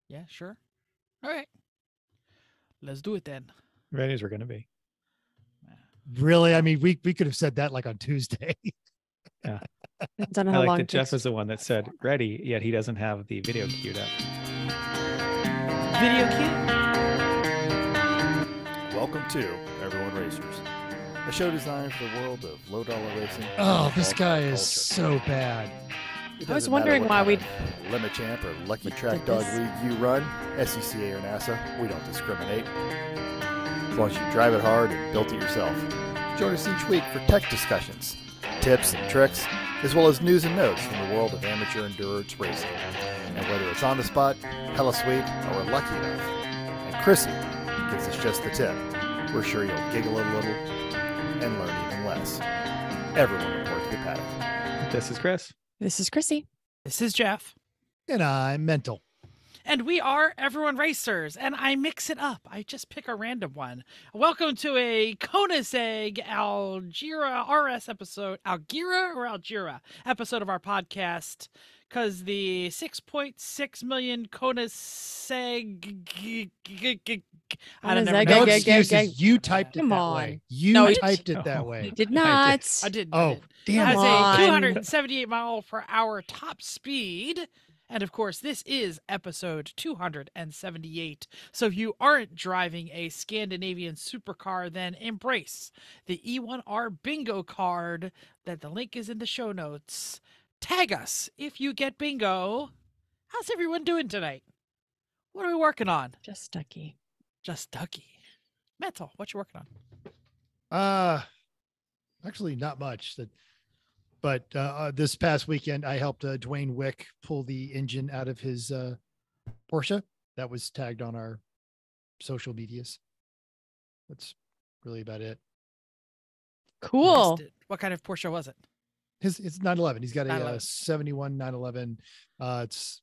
Yeah, sure. All right. Let's do it then. Ready as we're going to be. Really? I mean, we could have said that like on Tuesday. Yeah. Depends on I how like long that it Jeff takes. is the one that said ready, yet he doesn't have the video queued up. Video cue. Welcome to Everyone Racers, a show designed for the world of low-dollar racing. Oh, this and guy culture. is so bad. It I was doesn't wondering matter why what we'd- kind of Limit Champ or Lucky did Track Dog this. League you run, SCCA or NASA, we don't discriminate. As long as you drive it hard and built it yourself. Join us each week for tech discussions, tips and tricks, as well as news and notes from the world of amateur endurance racing. And whether it's on the spot, hella sweet, or we're lucky enough, and Chrissy gives us just the tip, we're sure you'll giggle a little and learn even less. Everyone report to the paddock. This is Chris. This is Chrissy. This is Jeff. And I'm mental. And we are Everyone Racers, and I mix it up. I just pick a random one. Welcome to a Koenigsegg Algira RS episode, Algira episode of our podcast, because the 6.6 million Koenigsegg. I don't Koenigsegg, know. No Gag, gag, excuses. gag. You typed it Come that on. way. You No, you- typed it that Oh. way. Did I not. I did. Oh, damn Has it. Come on. a 278 mile per hour top speed. And of course, this is episode 278. So if you aren't driving a Scandinavian supercar, then embrace the E1R bingo card that the link is in the show notes. Tag us if you get bingo. How's everyone doing tonight? What are we working on? Just Ducky. Just Ducky. Metal, what you working on? Actually not much. But this past weekend, I helped Dwayne Wick pull the engine out of his Porsche. That was tagged on our social medias. That's really about it. Cool. Missed it. What kind of Porsche was it? It's 911. He's got a 911. 71 911. It's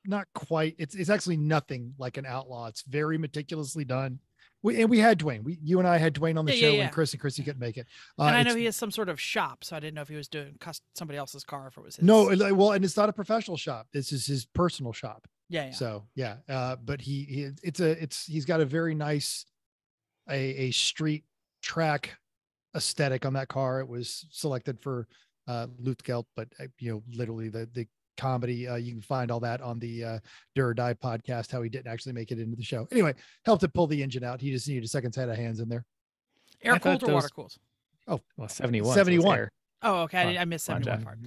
not quite. It's actually nothing like an Outlaw. It's very meticulously done. We had Dwayne. You and I had Dwayne on the show, Yeah. and Chris and Chrissy couldn't make it. And I know it's- he has some sort of shop, so I didn't know if he was doing somebody else's car, or if it was his. No, well, and it's not a professional shop. This is his personal shop. Yeah. So yeah, but he's got a very nice, a street track aesthetic on that car. It was selected for Luftgeld, but literally the comedy, you can find all that on the Do or Die podcast, how he didn't actually make it into the show. Anyway, helped to pull the engine out. He just needed a second set of hands in there. Air I thought cooled or water those- cooled? Oh, Well, 71. 71. air. Oh, okay. Oh, I missed fine, 71 Jeff. part.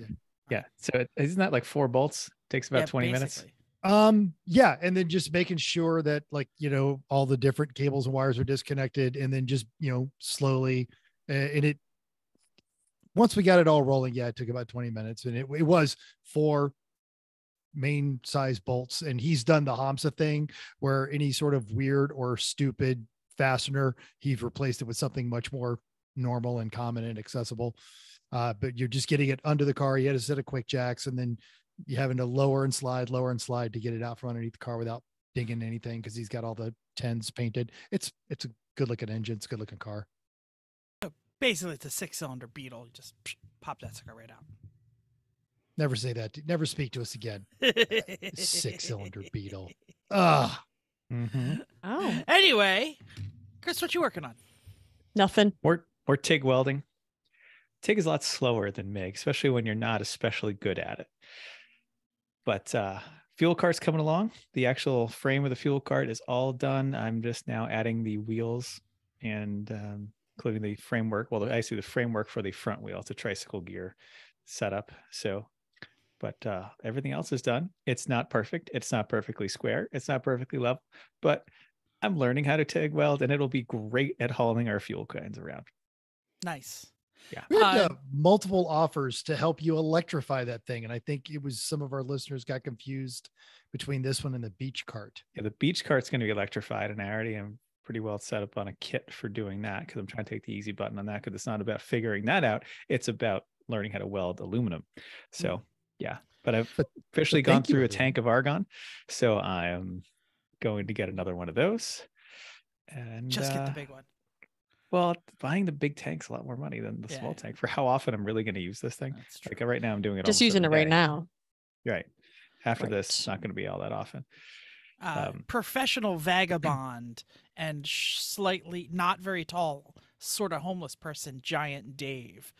Yeah. So isn't that like 4 bolts? Takes about Yeah, 20 minutes. basically. Yeah, and then just making sure that all the different cables and wires are disconnected, and then just slowly, and it once we got it all rolling, it took about 20 minutes, and it was 4 main size bolts, and he's done the Hamsa thing where any sort of weird or stupid fastener, he's replaced it with something much more normal and common and accessible. But you're just getting it under the car. You had a set of quick jacks, and then you having to lower and slide to get it out from underneath the car without dinging anything, because he's got all the 10s painted. It's a good looking engine. It's a good looking car. Basically, it's a 6-cylinder Beetle. You just pop that sucker right out. Never say that. Never speak to us again. 6-cylinder Beetle. Ah, Mm-hmm. Oh, Anyway, Chris, what you working on? nothing. Or TIG welding. TIG is a lot slower than MIG, especially when you're not especially good at it. But fuel cart's coming along. The actual frame of the fuel cart is all done. I'm just now adding the wheels and including the framework. Well, I see the framework for the front wheel. It's a tricycle gear setup. So, but everything else is done. It's not perfect. It's not perfectly square. It's not perfectly level, but I'm learning how to TIG weld, and it'll be great at hauling our fuel cans around. Nice. we had Uh, multiple offers to help you electrify that thing, and I think it was some of our listeners got confused between this one and the beach cart. Yeah, the beach cart's going to be electrified, and I already am pretty well set up on a kit for doing that, because I'm trying to take the easy button on that, because it's not about figuring that out. It's about learning how to weld aluminum. So yeah, but I've officially gone thank you, through a everyone. tank of argon. So I am going to get another one of those. And Just get the big one. well, buying the big tank's a lot more money than the Yeah, small yeah. tank for how often I'm really going to use this thing. That's true. Like right now I'm doing it Just almost using it every right day. now. Right. After Right. this, it's not going to be all that often. Professional vagabond and slightly not very tall, sort of homeless person, Giant Dave,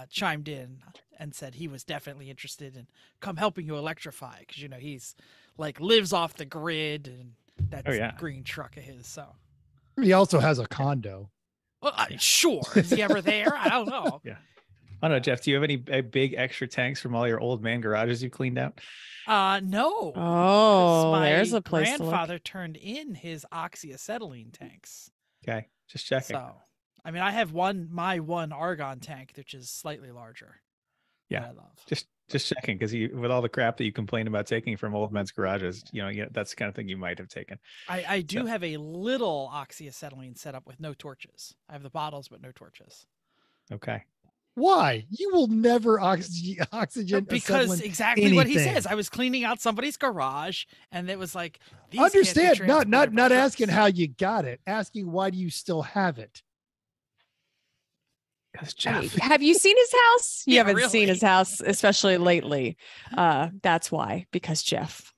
chimed in and said he was definitely interested in come helping you electrify because he's like lives off the grid and that's green truck of his. So He also has a condo. well, sure, is he ever there? I don't know. Yeah. I don't know, Jeff. Do you have any big extra tanks from all your old man garages you cleaned out? No. Oh, my there's a place to look. grandfather turned in his oxyacetylene tanks. Okay, just checking. So, I mean, I have my one argon tank, which is slightly larger. Yeah, that I love. Just checking because with all the crap that you complain about taking from old men's garages, that's the kind of thing you might have taken. I do have a little oxyacetylene set up with no torches. I have the bottles but no torches. Okay. Why? You will never oxygen because exactly anything. What he says. I was cleaning out somebody's garage, and it was like, these understand. can't be Not asking how you got it. Asking why do you still have it? Because Jeff, have you seen his house? You Yeah, haven't really. seen his house, especially lately. That's why. Because Jeff.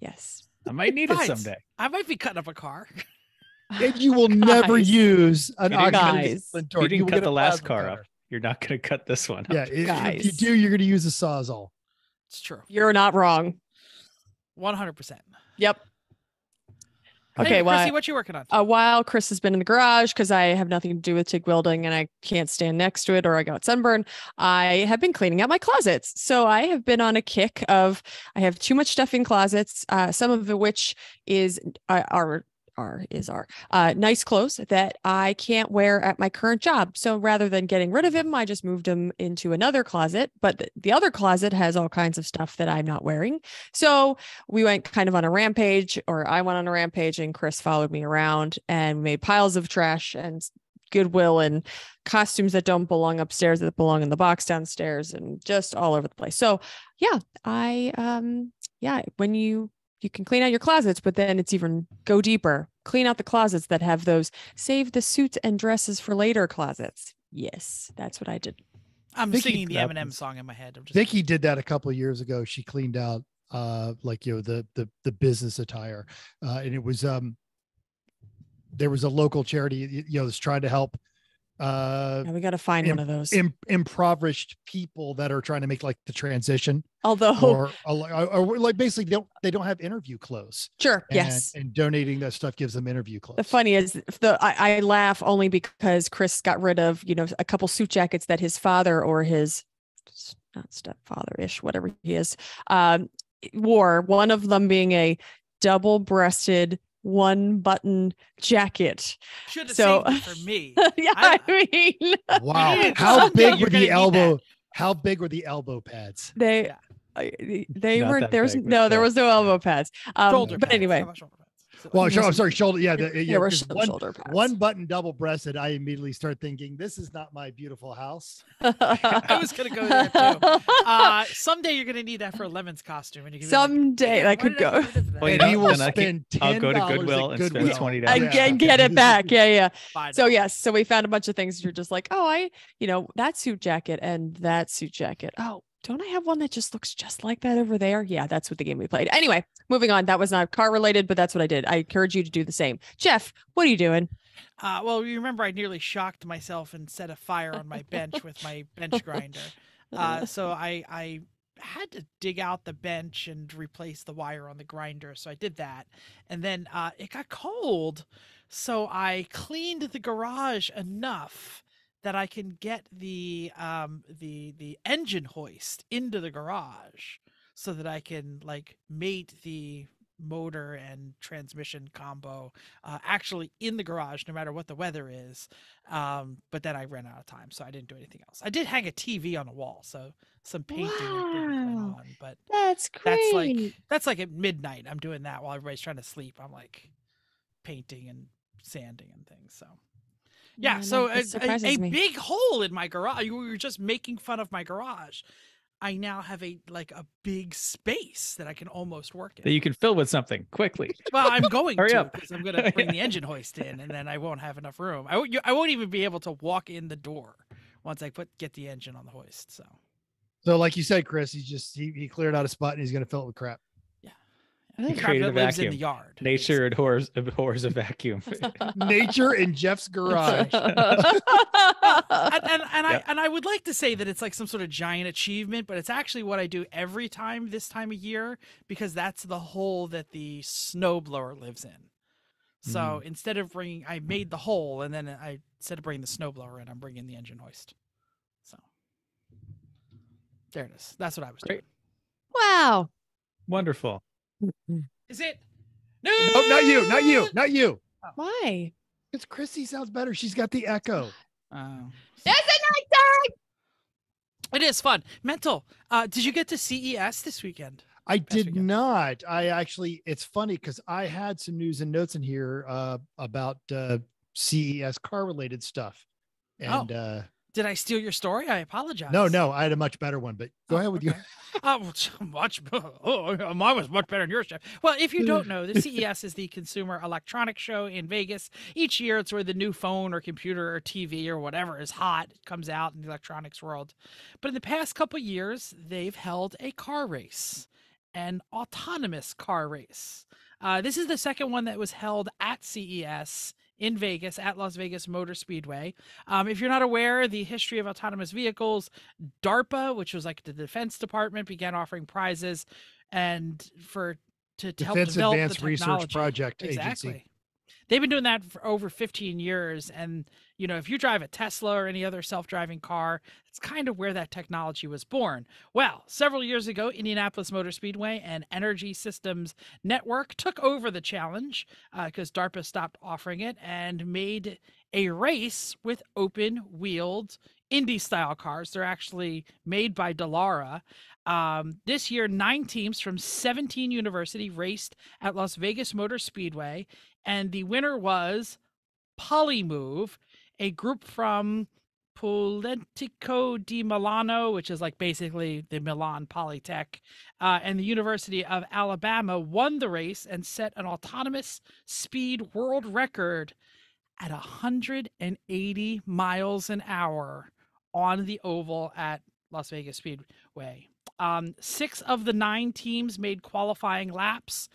Yes. I might need it Guys, someday. I might be cutting up a car. And you will never Guys. use an You didn't- Guys. oxygen You torch. didn't will cut get a the last plasma car cutter. up. You're not going to cut this one up. Yeah, if you Guys. do, you're going to use a sawzall. It's true. You're not wrong. 100%. Yep. Okay, Hey, well, Chrissy, what you working on? a while Chris has been in the garage because I have nothing to do with TIG welding and I can't stand next to it or I got sunburn. I have been cleaning out my closets. So I have been on a kick of, I have too much stuff in closets, some of which is nice clothes that I can't wear at my current job. So rather than getting rid of him, I just moved him into another closet, but the other closet has all kinds of stuff that I'm not wearing. So we went kind of on a rampage, or I went on a rampage, and Chris followed me around and made piles of trash and Goodwill and costumes that don't belong upstairs that belong in the box downstairs and just all over the place. So yeah, when you can clean out your closets, but then it's even go deeper. Clean out the closets that have those save the suits and dresses for later closets. Yes, that's what I did. I'm Vicky, singing the that Eminem was- song in my head. I'm just Vicky did that a couple of years ago. She cleaned out the business attire. And it was there was a local charity, that's trying to help Yeah, we got to find one of those. impoverished people that are trying to make like the transition, Although, or like basically they don't have interview clothes. sure, And, yes. and donating that stuff gives them interview clothes. The funny is I laugh only because Chris got rid of, a couple suit jackets that his father or his not stepfather-ish, whatever he is, wore, one of them being a double-breasted one-button jacket. should have So- saved it for me. Yeah, I- I mean, Wow, Yeah, how someday big you're were gonna the need elbow? that. How big were the elbow pads? they Yeah. they Not weren't, that there was big, but no, there still. was no elbow pads. Shoulder But pads. anyway, How about shoulder pads? Well, Yes. I'm sorry, shoulder. Yeah, there were 'cause some one, shoulder pads. one button double breasted. I immediately start thinking, this is not my beautiful house. I was gonna go there too. Someday you're gonna need that for a Lemon's costume, and you can be like, Someday "Damn, that why could did I go. get rid of that?" Well, And he will then I spend I'll go to $10 Goodwill at and spend Goodwill. $20. Again, get it back. Yeah. Fine. So yes, so we found a bunch of things. You're just like, oh, that suit jacket and that suit jacket. Oh, don't I have one that just looks just like that over there? Yeah, that's what the game we played. Anyway, moving on. That was not car related, but that's what I did. I encourage you to do the same. Jeff, what are you doing? Well, you remember I nearly shocked myself and set a fire on my bench with my bench grinder. So I had to dig out the bench and replace the wire on the grinder. So I did that. And then it got cold. So I cleaned the garage enough that I can get the engine hoist into the garage so that I can like mate the motor and transmission combo actually in the garage no matter what the weather is. But then I ran out of time, so I didn't do anything else. I did hang a TV on the wall, so some painting and things went Wow. on, but That's great. that's like at midnight. I'm doing that while everybody's trying to sleep. I'm like painting and sanding and things. So yeah, so that surprises a me. big hole in my garage. You were just making fun of my garage. I now have a big space that I can almost work That in. you can fill with something quickly. Well, I'm going Hurry to up. because I'm going to bring the engine hoist in, and then I won't have enough room. I won't even be able to walk in the door once I get the engine on the hoist. So So like you said, Chris, he cleared out a spot and he's going to fill it with crap. He Crap created a that lives in vacuum. the yard. Nature abhors a vacuum. Nature in Jeff's garage. And I would like to say that it's like some sort of giant achievement, but it's actually what I do every time this time of year, because that's the hole that the snowblower lives in. So instead of I made the hole, and then instead of bringing the snowblower in, I'm bringing the engine hoist. So there it is. That's what I was doing. Wow. Wonderful. Is it? No, not you. Why? It's Chrissy sounds better. She's got the echo. Oh. It's nighttime. It is fun. Mental. Did you get to CES this weekend? I did weekend. not. It's funny because I had some news and notes in here about CES car related stuff. And did I steal your story? I apologize. no, I had a much better one, but go ahead with your. Mine was much better than yours, Jeff. Well, if you don't know, the CES is the Consumer Electronics Show in Vegas. Each year, it's where the new phone or computer or TV or whatever is hot comes out in the electronics world. But in the past couple of years, they've held a car race, an autonomous car race. This is the second one that was held at CES in Vegas at Las Vegas Motor Speedway. If you're not aware, the history of autonomous vehicles, DARPA, which was like the Defense Department, began offering prizes and to help Defense develop Advanced the Research technology. Project Exactly. Agency. They've been doing that for over 15 years. And, you know, if you drive a Tesla or any other self-driving car, it's kind of where that technology was born. Well, several years ago, Indianapolis Motor Speedway and Energy Systems Network took over the challenge because DARPA stopped offering it and made a race with open-wheeled Indy-style cars. They're actually made by Dallara. This year, 9 teams from 17 universities raced at Las Vegas Motor Speedway, and the winner was Polymove, a group from Politecnico di Milano, which is like basically the Milan Polytech, and the University of Alabama won the race and set an autonomous speed world record at 180 miles an hour on the oval at Las Vegas Speedway. 6 of the 9 teams made qualifying laps,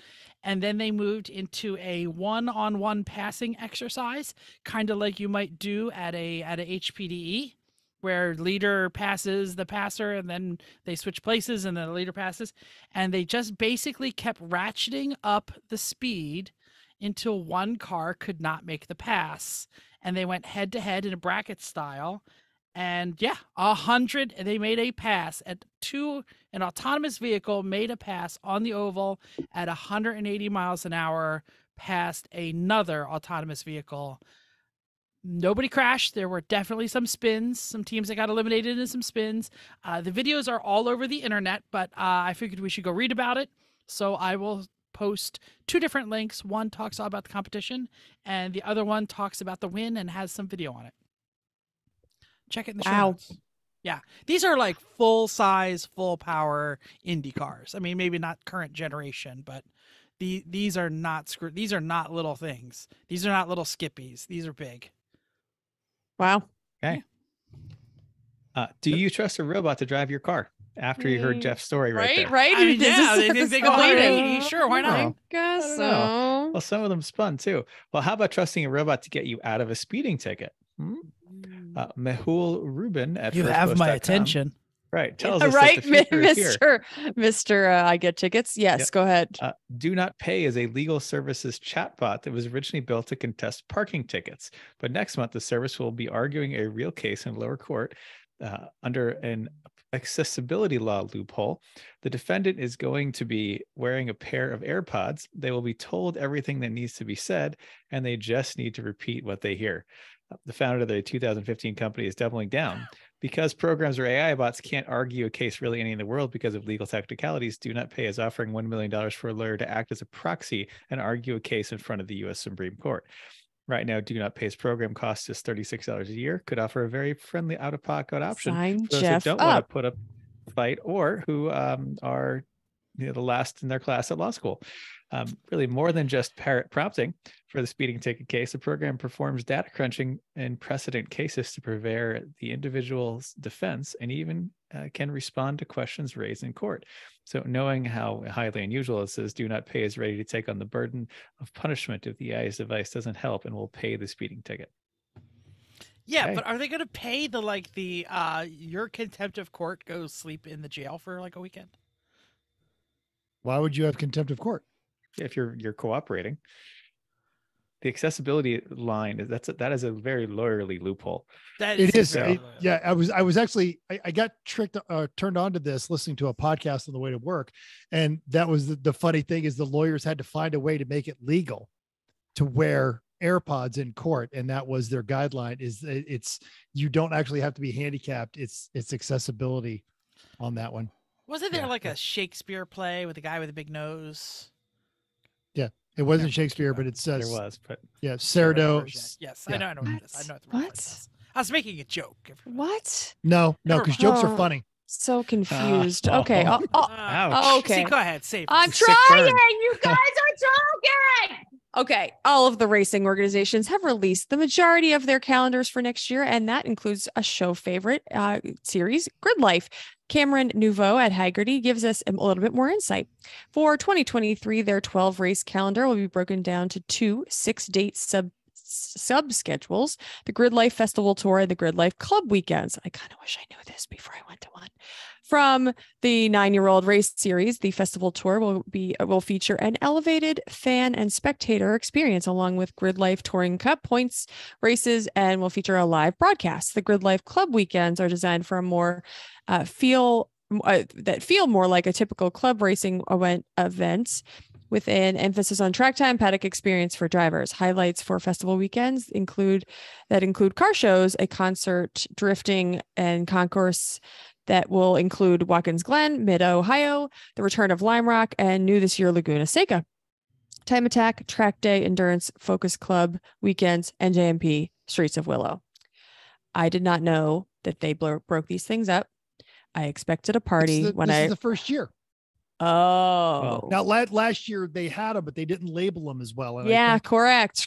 and then they moved into a one-on-one passing exercise, kind of like you might do at a HPDE, where leader passes the passer, and then they switch places, and then the leader passes, and they just basically kept ratcheting up the speed until one car could not make the pass, and they went head-to-head in a bracket style. And yeah, 100, they made a pass an autonomous vehicle made a pass on the oval at 180 miles an hour past another autonomous vehicle. Nobody crashed. There were definitely some spins, some teams that got eliminated in some spins. The videos are all over the internet, but I figured we should go read about it. So I will post 2 different links. One talks all about the competition, and the other one talks about the win and has some video on it. Check it in the show notes. Yeah. These are like full size, full power Indy cars. I mean, maybe not current generation, but these are not these are not little things. These are not little skippies. These are big. Wow. Okay. Do you trust a robot to drive your car after you heard Jeff's story right there? Right. I mean, yeah, they go 180. Sure, why not? I guess I don't so. know. Well, some of them spun too. Well, how about trusting a robot to get you out of a speeding ticket? Mehul Rubin at You have my firstpost.com. attention. Right. Tells us Right, that the future is here. Mr. I get tickets. Yes, Yep. go ahead. Do Not Pay is a legal services chatbot that was originally built to contest parking tickets. But next month, the service will be arguing a real case in lower court under an accessibility law loophole. The defendant is going to be wearing a pair of AirPods. They will be told everything that needs to be said, and they just need to repeat what they hear. The founder of the 2015 company is doubling down. Because programs or AI bots can't argue a case really any in the world because of legal technicalities, Do Not Pay is offering $1 million for a lawyer to act as a proxy and argue a case in front of the U.S. Supreme Court. Right now, Do Not Pay's program costs just $36 a year, could offer a very friendly out-of-pocket option Sign for those Jeff who don't want up. to put up a fight or who are the last in their class at law school. Really more than just parrot prompting for the speeding ticket case. The program performs data crunching in precedent cases to prepare the individual's defense and even can respond to questions raised in court. So knowing how highly unusual this is, Do Not Pay is ready to take on the burden of punishment if the AI's device doesn't help and will pay the speeding ticket. Yeah, Okay. but are they going to pay your contempt of court go sleep in the jail for like a weekend? Why would you have contempt of court? If you're cooperating. The accessibility line that is a very lawyerly loophole. That It is. very Yeah, I was actually, I got turned on to this listening to a podcast on the way to work. And that was the funny thing is the lawyers had to find a way to make it legal to wear AirPods in court. And that was their guideline you don't actually have to be handicapped. It's accessibility on that one. Wasn't there Yeah. like a Shakespeare play with a guy with a big nose? It wasn't Yeah, Shakespeare, keep but going. it says, There was, but yeah, Sarah Sardo. version. Yes, yeah. I know what it is. I know what the What? reference is. I was making a joke. everybody. What? No, Never because mind. jokes are Oh. funny. So confused. Oh. Okay. Ouch. Okay. See, go ahead. Save I'm It's a sick trying. burn. You guys are talking. Okay. All of the racing organizations have released the majority of their calendars for next year, and that includes a show favorite series, Gridlife. Cameron Nouveau at Haggerty gives us a little bit more insight. For 2023, their 12 race calendar will be broken down to 2 6-date sub schedules: the Gridlife Festival Tour and the Gridlife Club weekends. I kind of wish I knew this before I went to one. From the 9-year-old race series, the festival tour will feature an elevated fan and spectator experience along with Gridlife Touring Cup points races and will feature a live broadcast. The Gridlife Club weekends are designed for a more that feel more like a typical club racing events, with an emphasis on track time, paddock experience for drivers. Highlights for festival weekends include car shows, a concert, drifting, and concourse that will include Watkins Glen, Mid-Ohio, the return of Lime Rock, and new this year, Laguna Seca. Time Attack, Track Day, Endurance, Focus Club weekends, and JMP, Streets of Willow. I did not know that they broke these things up. I expected a party This is the first year. Oh. Now, last year they had them, but they didn't label them as well. And I Yeah, think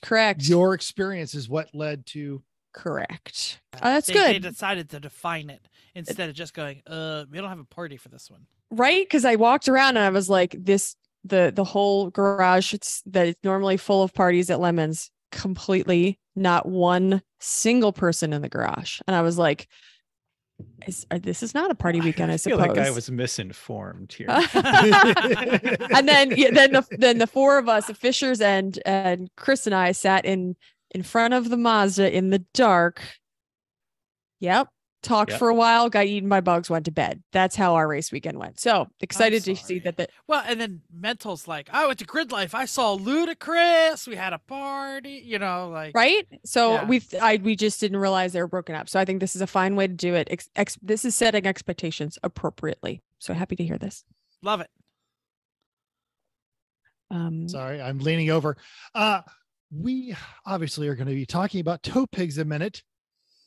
correct. your experience is what led to. Correct. That's They good. decided to define it instead of just going, we don't have a party for this one. Right? Because I walked around and I was like, the whole garage that is normally full of parties at Lemons, completely not one single person in the garage. And I was like, this is not a party weekend, I feel suppose. like I was misinformed here. And then the four of us, the Fishers and Chris and I, sat in front of the Mazda in the dark. Yep. Talked for a while, got eaten by bugs, went to bed. That's how our race weekend went. So excited to see that. Well, and then Mental's like, I went to Gridlife. I saw Ludacris. We had a party, right. So Yeah. we just didn't realize they were broken up. So I think this is a fine way to do it. This is setting expectations appropriately. So happy to hear this. Love it. Sorry, I'm leaning over. We obviously are going to be talking about toe pigs in a minute.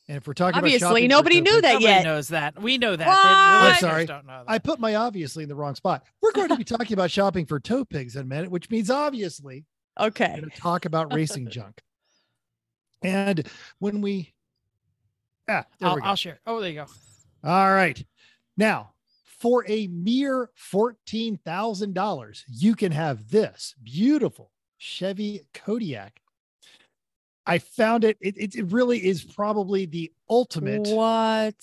And if we're talking Obviously, about shopping nobody for knew toe that pigs- Nobody yet. knows that. We know that. What? The I'm listeners sorry. don't know that. I put my obviously in the wrong spot. We're going to be talking about shopping for toe pigs in a minute, which means obviously Okay. we're going to talk about racing junk. And when we, there we go. I'll share. Oh, there you go. All right. Now, for a mere $14,000, you can have this beautiful Chevy Kodiak. I found it. It really is probably the ultimate What?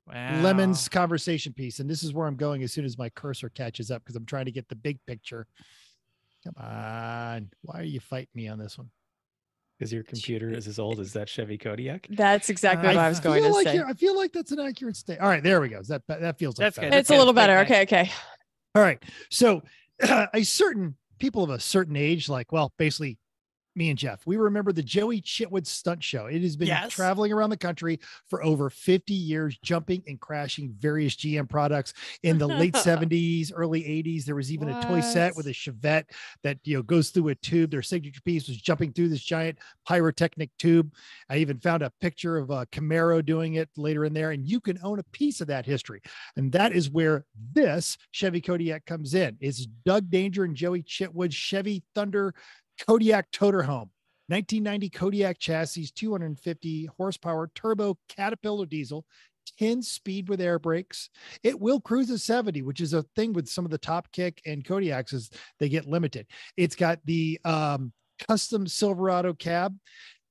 Wow. Lemons conversation piece. And this is where I'm going as soon as my cursor catches up, because I'm trying to get the big picture. Come on. Why are you fighting me on this one? Because your computer is as old as that Chevy Kodiak. That's exactly what I was going to say. I feel like that's an accurate statement. All right, there we go. That feels like That's better. good. It's a little better. Nice. Okay. All right. So people of a certain age, like, well, basically me and Jeff, we remember the Joie Chitwood stunt show. It has been Yes. traveling around the country for over 50 years, jumping and crashing various GM products in the late 70s, early 80s. There was even a toy set What? with a Chevette that, goes through a tube. Their signature piece was jumping through this giant pyrotechnic tube. I even found a picture of a Camaro doing it later in there, and you can own a piece of that history. And that is where this Chevy Kodiak comes in. It's Doug Danger and Joie Chitwood's Chevy Thunder Kodiak Toterhome, 1990 Kodiak chassis, 250 horsepower turbo Caterpillar diesel, 10 speed with air brakes. It will cruise at 70, which is a thing with some of the Top Kick and Kodiaks is they get limited. It's got the custom Silverado cab.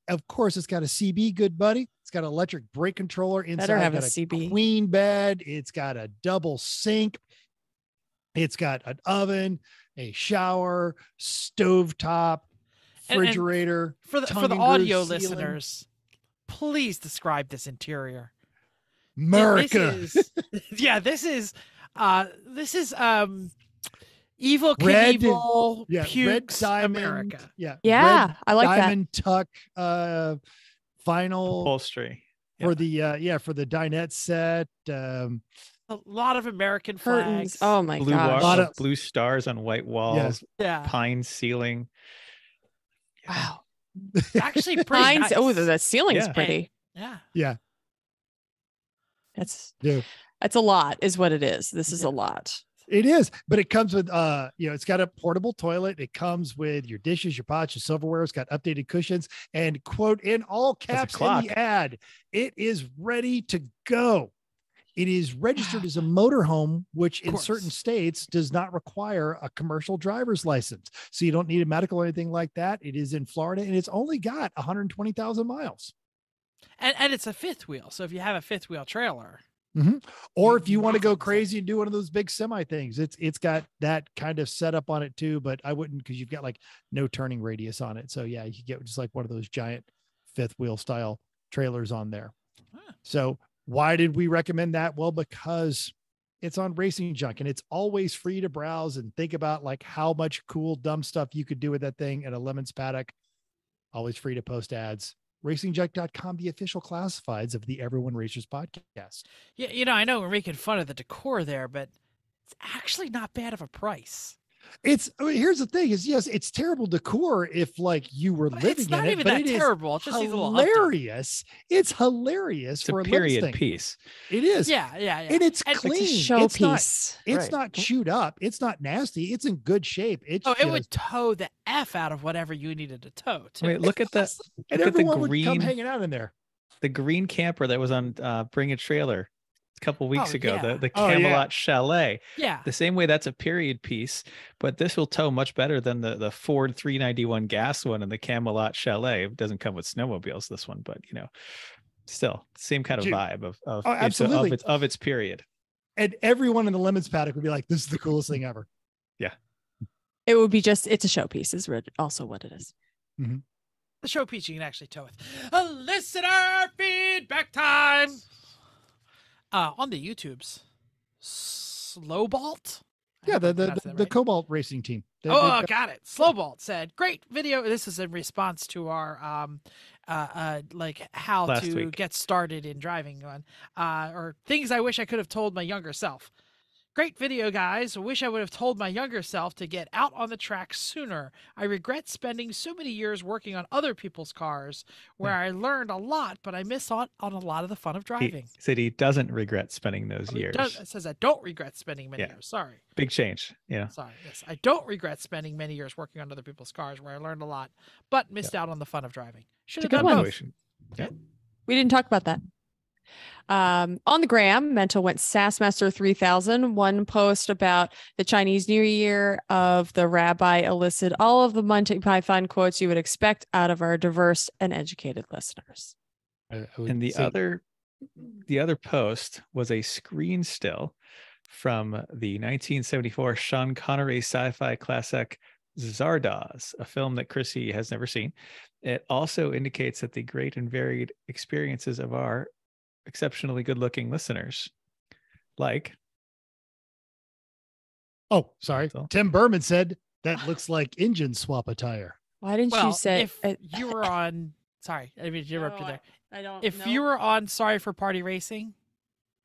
Of course, it's got a CB, good buddy. It's got an electric brake controller inside. Better have got a CB. Queen bed. It's got a double sink. It's got an oven, a shower, stovetop, refrigerator. And for the audio listeners, please describe this interior. America. This is Evil Red, Knievel red pukes diamond, America. Yeah, red I like that. diamond tuck vinyl Upholstery. for the for the dinette set. A lot of American Curtains. flags. Oh my Blue, gosh. lot of- blue stars on white walls, Yeah. pine ceiling. Wow. Actually pretty Pines. nice. Oh, the ceiling's Yeah. pretty. Yeah. That's Yeah. a lot, is what it is. This is a lot. It is, but it comes with it's got a portable toilet. It comes with your dishes, your pots, your silverware. It's got updated cushions, and quote in all caps in clock. the ad, it is ready to go. It is registered as a motorhome, which in course. certain states does not require a commercial driver's license. So you don't need a medical or anything like that. It is in Florida, and it's only got 120,000 miles. And it's a fifth wheel. So if you have a fifth wheel trailer. Or You- if you you want to want go something crazy and do one of those big semi things, it's got that kind of setup on it too, but I wouldn't, because you've got like no turning radius on it. So yeah, you could get just like one of those giant fifth wheel style trailers on there. Huh. So why did we recommend that? Well, because it's on Racing Junk and it's always free to browse and think about like how much cool, dumb stuff you could do with that thing at a Lemons Paddock. Always free to post ads. RacingJunk.com, the official classifieds of the Everyone Racers podcast. Yeah, I know we're making fun of the decor there, but it's actually not bad of a price. Here's the thing is, yes, it's terrible decor if like you were But living it's not in it, even but that it is terrible. It just needs a little update. hilarious. It's hilarious It's a for a Lemons period thing. piece. It is. Yeah. And it's clean. It's a It's not, showpiece. it's not chewed up. It's not nasty. It's in good shape. It's Oh, it would tow the F out of whatever you needed to tow, too. I mean, look at the and look at the everyone would come green hanging out in there. the green camper that was on Bring a Trailer a couple weeks Oh, ago. yeah. The Oh, yeah. Camelot Chalet. Yeah. The same way that's a period piece, but this will tow much better than the Ford 391 gas one and the Camelot Chalet. It doesn't come with snowmobiles, this one, but still same kind of Dude. vibe of Oh, absolutely. of its period. And everyone in the Lemons Paddock would be like, this is the coolest thing ever. It would be it's a showpiece is also what it is. The showpiece you can actually tow with. A listener feedback time. On the YouTubes. Slowbolt? I Yeah, hope I the pronounced that right. Cobalt racing team. Got it. Slowbolt said, "Great video." This is in response to our like how Last to week. get started in driving one, or things I wish I could have told my younger self. Great video, guys. I wish I would have told my younger self to get out on the track sooner. I regret spending so many years working on other people's cars where I learned a lot, but I miss out on a lot of the fun of He driving. said he doesn't regret spending those years. It says I don't regret spending many Yeah. years. Sorry. Big change. Yeah. Sorry. Yes, I don't regret spending many years working on other people's cars where I learned a lot, but missed out on the fun of driving. Should have It's a done good both. Situation. We didn't talk about that. On the gram, Mental went Sassmaster 3000. One post about the Chinese New Year of the rabbi elicited all of the Monty Python quotes you would expect out of our diverse and educated listeners. And the other post was a screen still from the 1974 Sean Connery sci-fi classic Zardoz, a film that Chrissy has never seen. It also indicates that the great and varied experiences of our exceptionally good-looking listeners, like sorry. So- Tim Berman said that looks like engine swap attire. Why didn't Well, you say if you were on, sorry, I didn't mean to interrupt you there. I don't If you were on Sorry for Party Racing,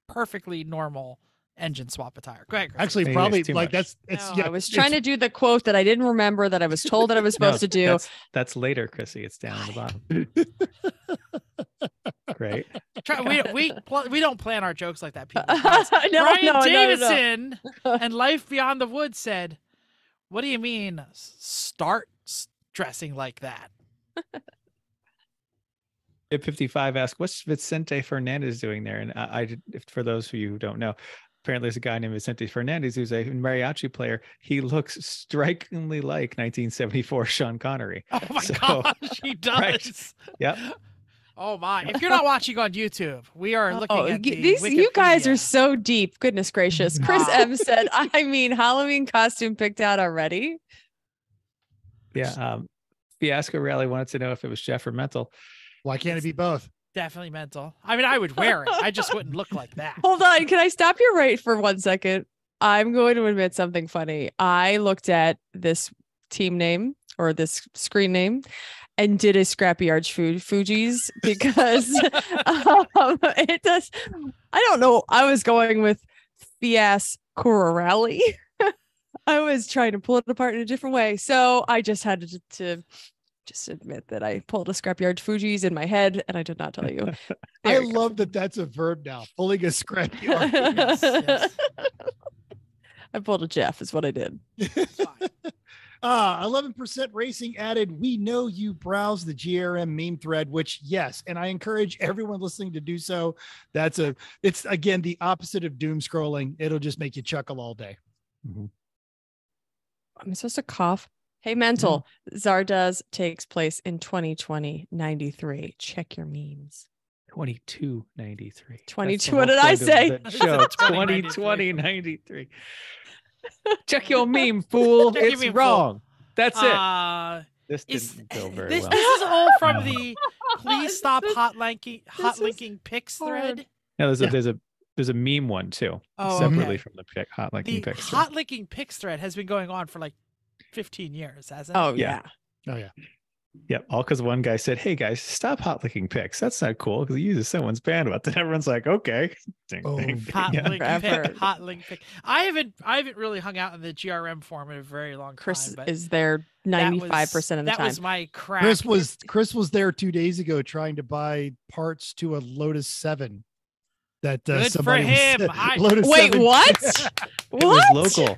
perfectly normal engine swap attire. Go ahead, Chris. Actually, Maybe probably it's too like much. I was trying to do the quote that I didn't remember that I was told that I was supposed to do. That's later, Chrissy. It's down on the bottom. Great. we don't plan our jokes like that, people. No, Brian no, Davidson and Life Beyond the Woods said, "What do you mean start dressing like that?" At 55 asked, what's Vicente Fernandez doing there? And for those of you who don't know, apparently there's a guy named Vicente Fernandez who's a mariachi player. He looks strikingly like 1974 Sean Connery. Oh my So, gosh, he does. right. Yep. Oh my! If you're not watching on YouTube, we are looking at these. You guys are so deep. Goodness gracious. Chris M said, "I mean, Halloween costume picked out already." Yeah. Fiasco Rally wanted to know if it was Jeff or Mental. Why can't it be both? Definitely Mental. I mean, I would wear it. I just wouldn't look like that. Hold on. Can I stop you right for 1 second? I'm going to admit something funny. I looked at this team name or this screen name and did a Scrapyard Fuji's because it does. I don't know. I was going with Fiasco Rally. I was trying to pull it apart in a different way. So I just had to just admit that I pulled a Scrapyard Fuji's in my head and I did not tell you. I love that that's a verb now. Pulling a scrapyard. Yes. I pulled a Jeff is what I did. 11% Racing added, we know you browse the GRM meme thread, which yes, and I encourage everyone listening to do so. It's again, the opposite of doom scrolling. It'll just make you chuckle all day. Mm-hmm. I'm supposed to cough. Hey, Mental, Zardoz takes place in 2020-93. Check your memes. 2293. 22. What did I say? Show 2020-93. Check your meme, fool. Check your It's meme, wrong. That's it. This didn't go very this, well. This is all from the please stop hot linking pics thread. No, there's a meme one too, separately from the hot linking pics. Hot linking pics thread has been going on for like 15 years, hasn't it? Oh yeah. Oh yeah. Yep. All because one guy said, "Hey guys, stop hot licking pics. That's not cool because it uses someone's bandwidth." Then everyone's like, "Okay." Hot link pic. I haven't really hung out in the GRM forum in a very long time. Chris is there 95% of the time. That was my crack. Chris was there 2 days ago trying to buy parts to a Lotus 7. That Good somebody for him. Lotus Wait, 7. what? It was local.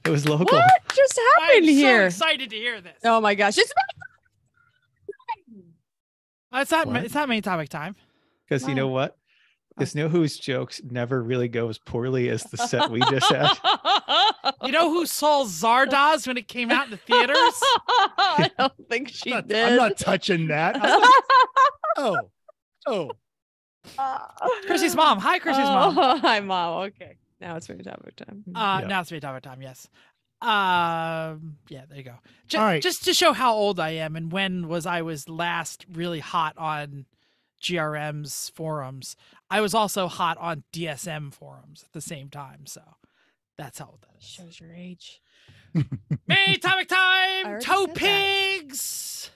It was local. What just happened here? I'm so excited to hear this. Oh my gosh. It's not main topic time. Because you know what? Because you know whose jokes never really go as poorly as the set we just had? You know who saw Zardoz when it came out in the theaters? I don't think she did. I'm not touching that. Chrissy's mom. Hi, Chrissy's mom. Hi, Mom. Okay. Now it's main topic time. Now it's main topic time, yes. Yeah, there you go. All right. Just to show how old I am and when I was last really hot on GRM's forums. I was also hot on DSM forums at the same time, so that's how old that is. Shows your age. Main topic time. already Toe said that. pigs.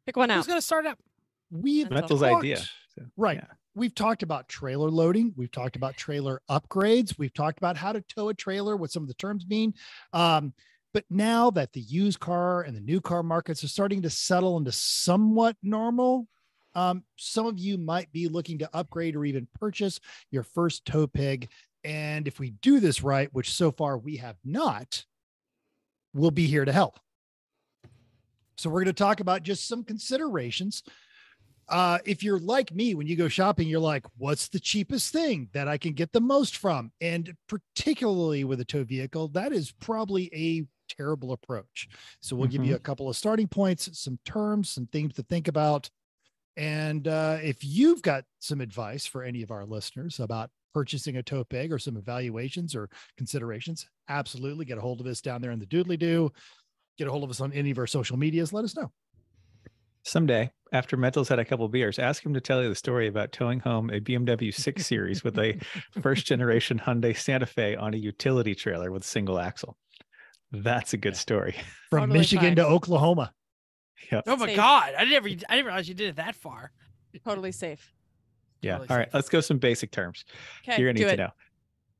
Pick one Who's out. gonna start up? Mental's talked- idea. So, Right. yeah. We've talked about trailer loading. We've talked about trailer upgrades. We've talked about how to tow a trailer, what some of the terms mean. But now that the used car and the new car markets are starting to settle into somewhat normal, some of you might be looking to upgrade or even purchase your first tow pig. And if we do this right, which so far we have not, we'll be here to help. So we're going to talk about just some considerations. If you're like me, when you go shopping, you're like, what's the cheapest thing that I can get the most from? And particularly with a tow vehicle, that is probably a terrible approach. So we'll give you a couple of starting points, some terms, some things to think about. And if you've got some advice for any of our listeners about purchasing a tow pig or some evaluations or considerations, absolutely get a hold of us down there in the doodly doo. Get a hold of us on any of our social medias. Let us know. Someday, after Mental's had a couple beers, ask him to tell you the story about towing home a BMW 6 Series with a first-generation Hyundai Santa Fe on a utility trailer with single axle. That's a good story. From Totally Michigan fine. to Oklahoma. Yep. Oh my Safe. God! I didn't realize you did it that far. Totally safe. Yeah. Totally All right. safe. Let's go some basic terms. Okay. You're going to do need it. to know.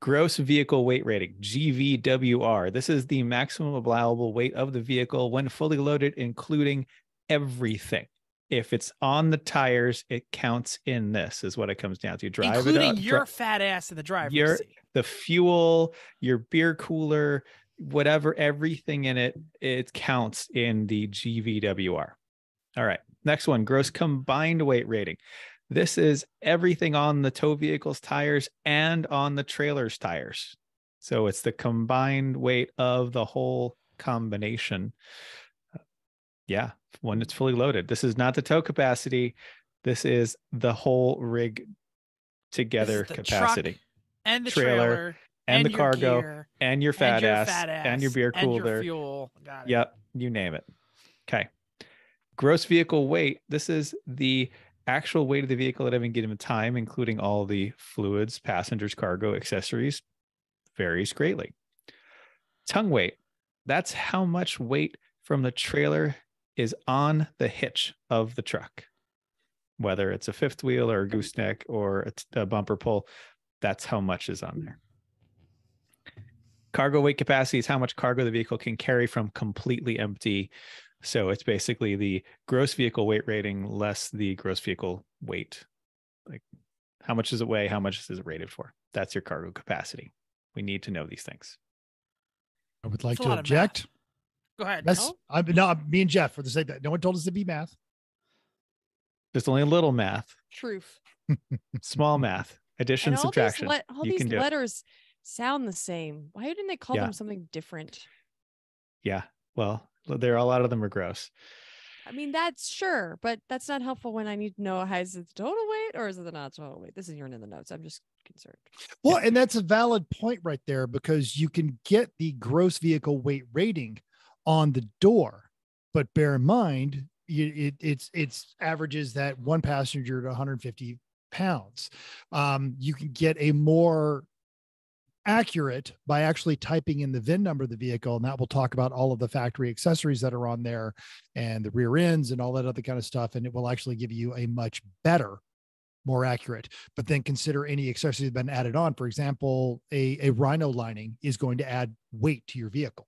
Gross vehicle weight rating, GVWR. This is the maximum allowable weight of the vehicle when fully loaded, including everything. If it's on the tires, it counts in this, is what it comes down to. You drive Including it up, your fat ass in the driver's your seat. the fuel, your beer cooler, whatever, everything in it, it counts in the GVWR. All right. Next one, gross combined weight rating. This is everything on the tow vehicle's tires and on the trailer's tires. So it's the combined weight of the whole combination. Yeah, when it's fully loaded. This is not the tow capacity. This is the whole rig together the capacity. truck and the trailer and the your cargo gear, and your fat ass and your beer and your cooler. fuel. Got it. Yep, you name it. Okay. Gross vehicle weight. This is the actual weight of the vehicle at any given time, including all the fluids, passengers, cargo, accessories. Varies greatly. Tongue weight. That's how much weight from the trailer is on the hitch of the truck. Whether it's a fifth wheel or a gooseneck or a bumper pull, that's how much is on there. Cargo weight capacity is how much cargo the vehicle can carry from completely empty. So it's basically the gross vehicle weight rating less the gross vehicle weight. Like how much does it weigh? How much is it rated for? That's your cargo capacity. We need to know these things. I would like That's a to lot of object. Go ahead. Yes, me and Jeff for the sake that no one told us to be math. There's only a little math, Truth. small math, addition, And all subtraction. all You these can do it. letters sound the same. Why didn't they call Yeah. them something different? Yeah. Well, there are a lot of them are gross. I mean, that's sure, but that's not helpful when I need to know, is it the total weight or is it the not total weight? This is in the notes. I'm just concerned. Well, and that's a valid point right there, because you can get the gross vehicle weight rating on the door, but bear in mind it's averages that one passenger to 150 pounds. You can get a more accurate by actually typing in the VIN number of the vehicle, and that will talk about all of the factory accessories that are on there and the rear ends and all that other kind of stuff, and it will actually give you a much better, more accurate. But then consider any accessories that have been added on. For example, a rhino lining is going to add weight to your vehicle.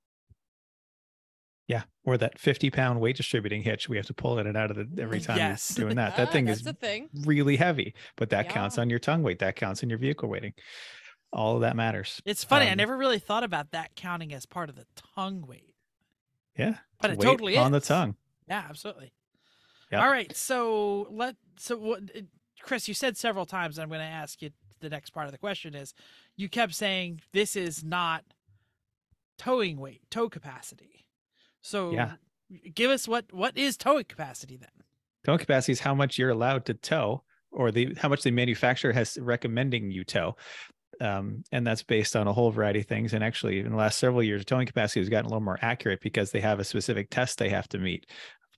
Yeah. Or that 50-pound weight distributing hitch. We have to pull it out of it every time Yes. you're doing that. That thing that's is a thing. really heavy, but that Yeah. counts on your tongue weight. That counts in your vehicle weighting. All of that matters. It's funny. I Um, never really thought about that counting as part of the tongue weight. Yeah. But it weight totally on the is. tongue. Yeah, absolutely. Yep. All right. So Chris, you said several times, I'm going to ask you the next part of the question is, you kept saying this is not towing weight, tow capacity. So Yeah. give us what is towing capacity then? Towing capacity is how much you're allowed to tow, or how much the manufacturer has recommending you tow. And that's based on a whole variety of things. And actually, in the last several years, towing capacity has gotten a little more accurate because they have a specific test they have to meet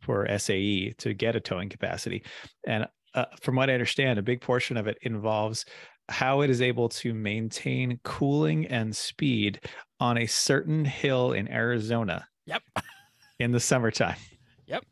for SAE to get a towing capacity. And from what I understand, a big portion of it involves how it is able to maintain cooling and speed on a certain hill in Arizona. Yep. In the summertime. Yep.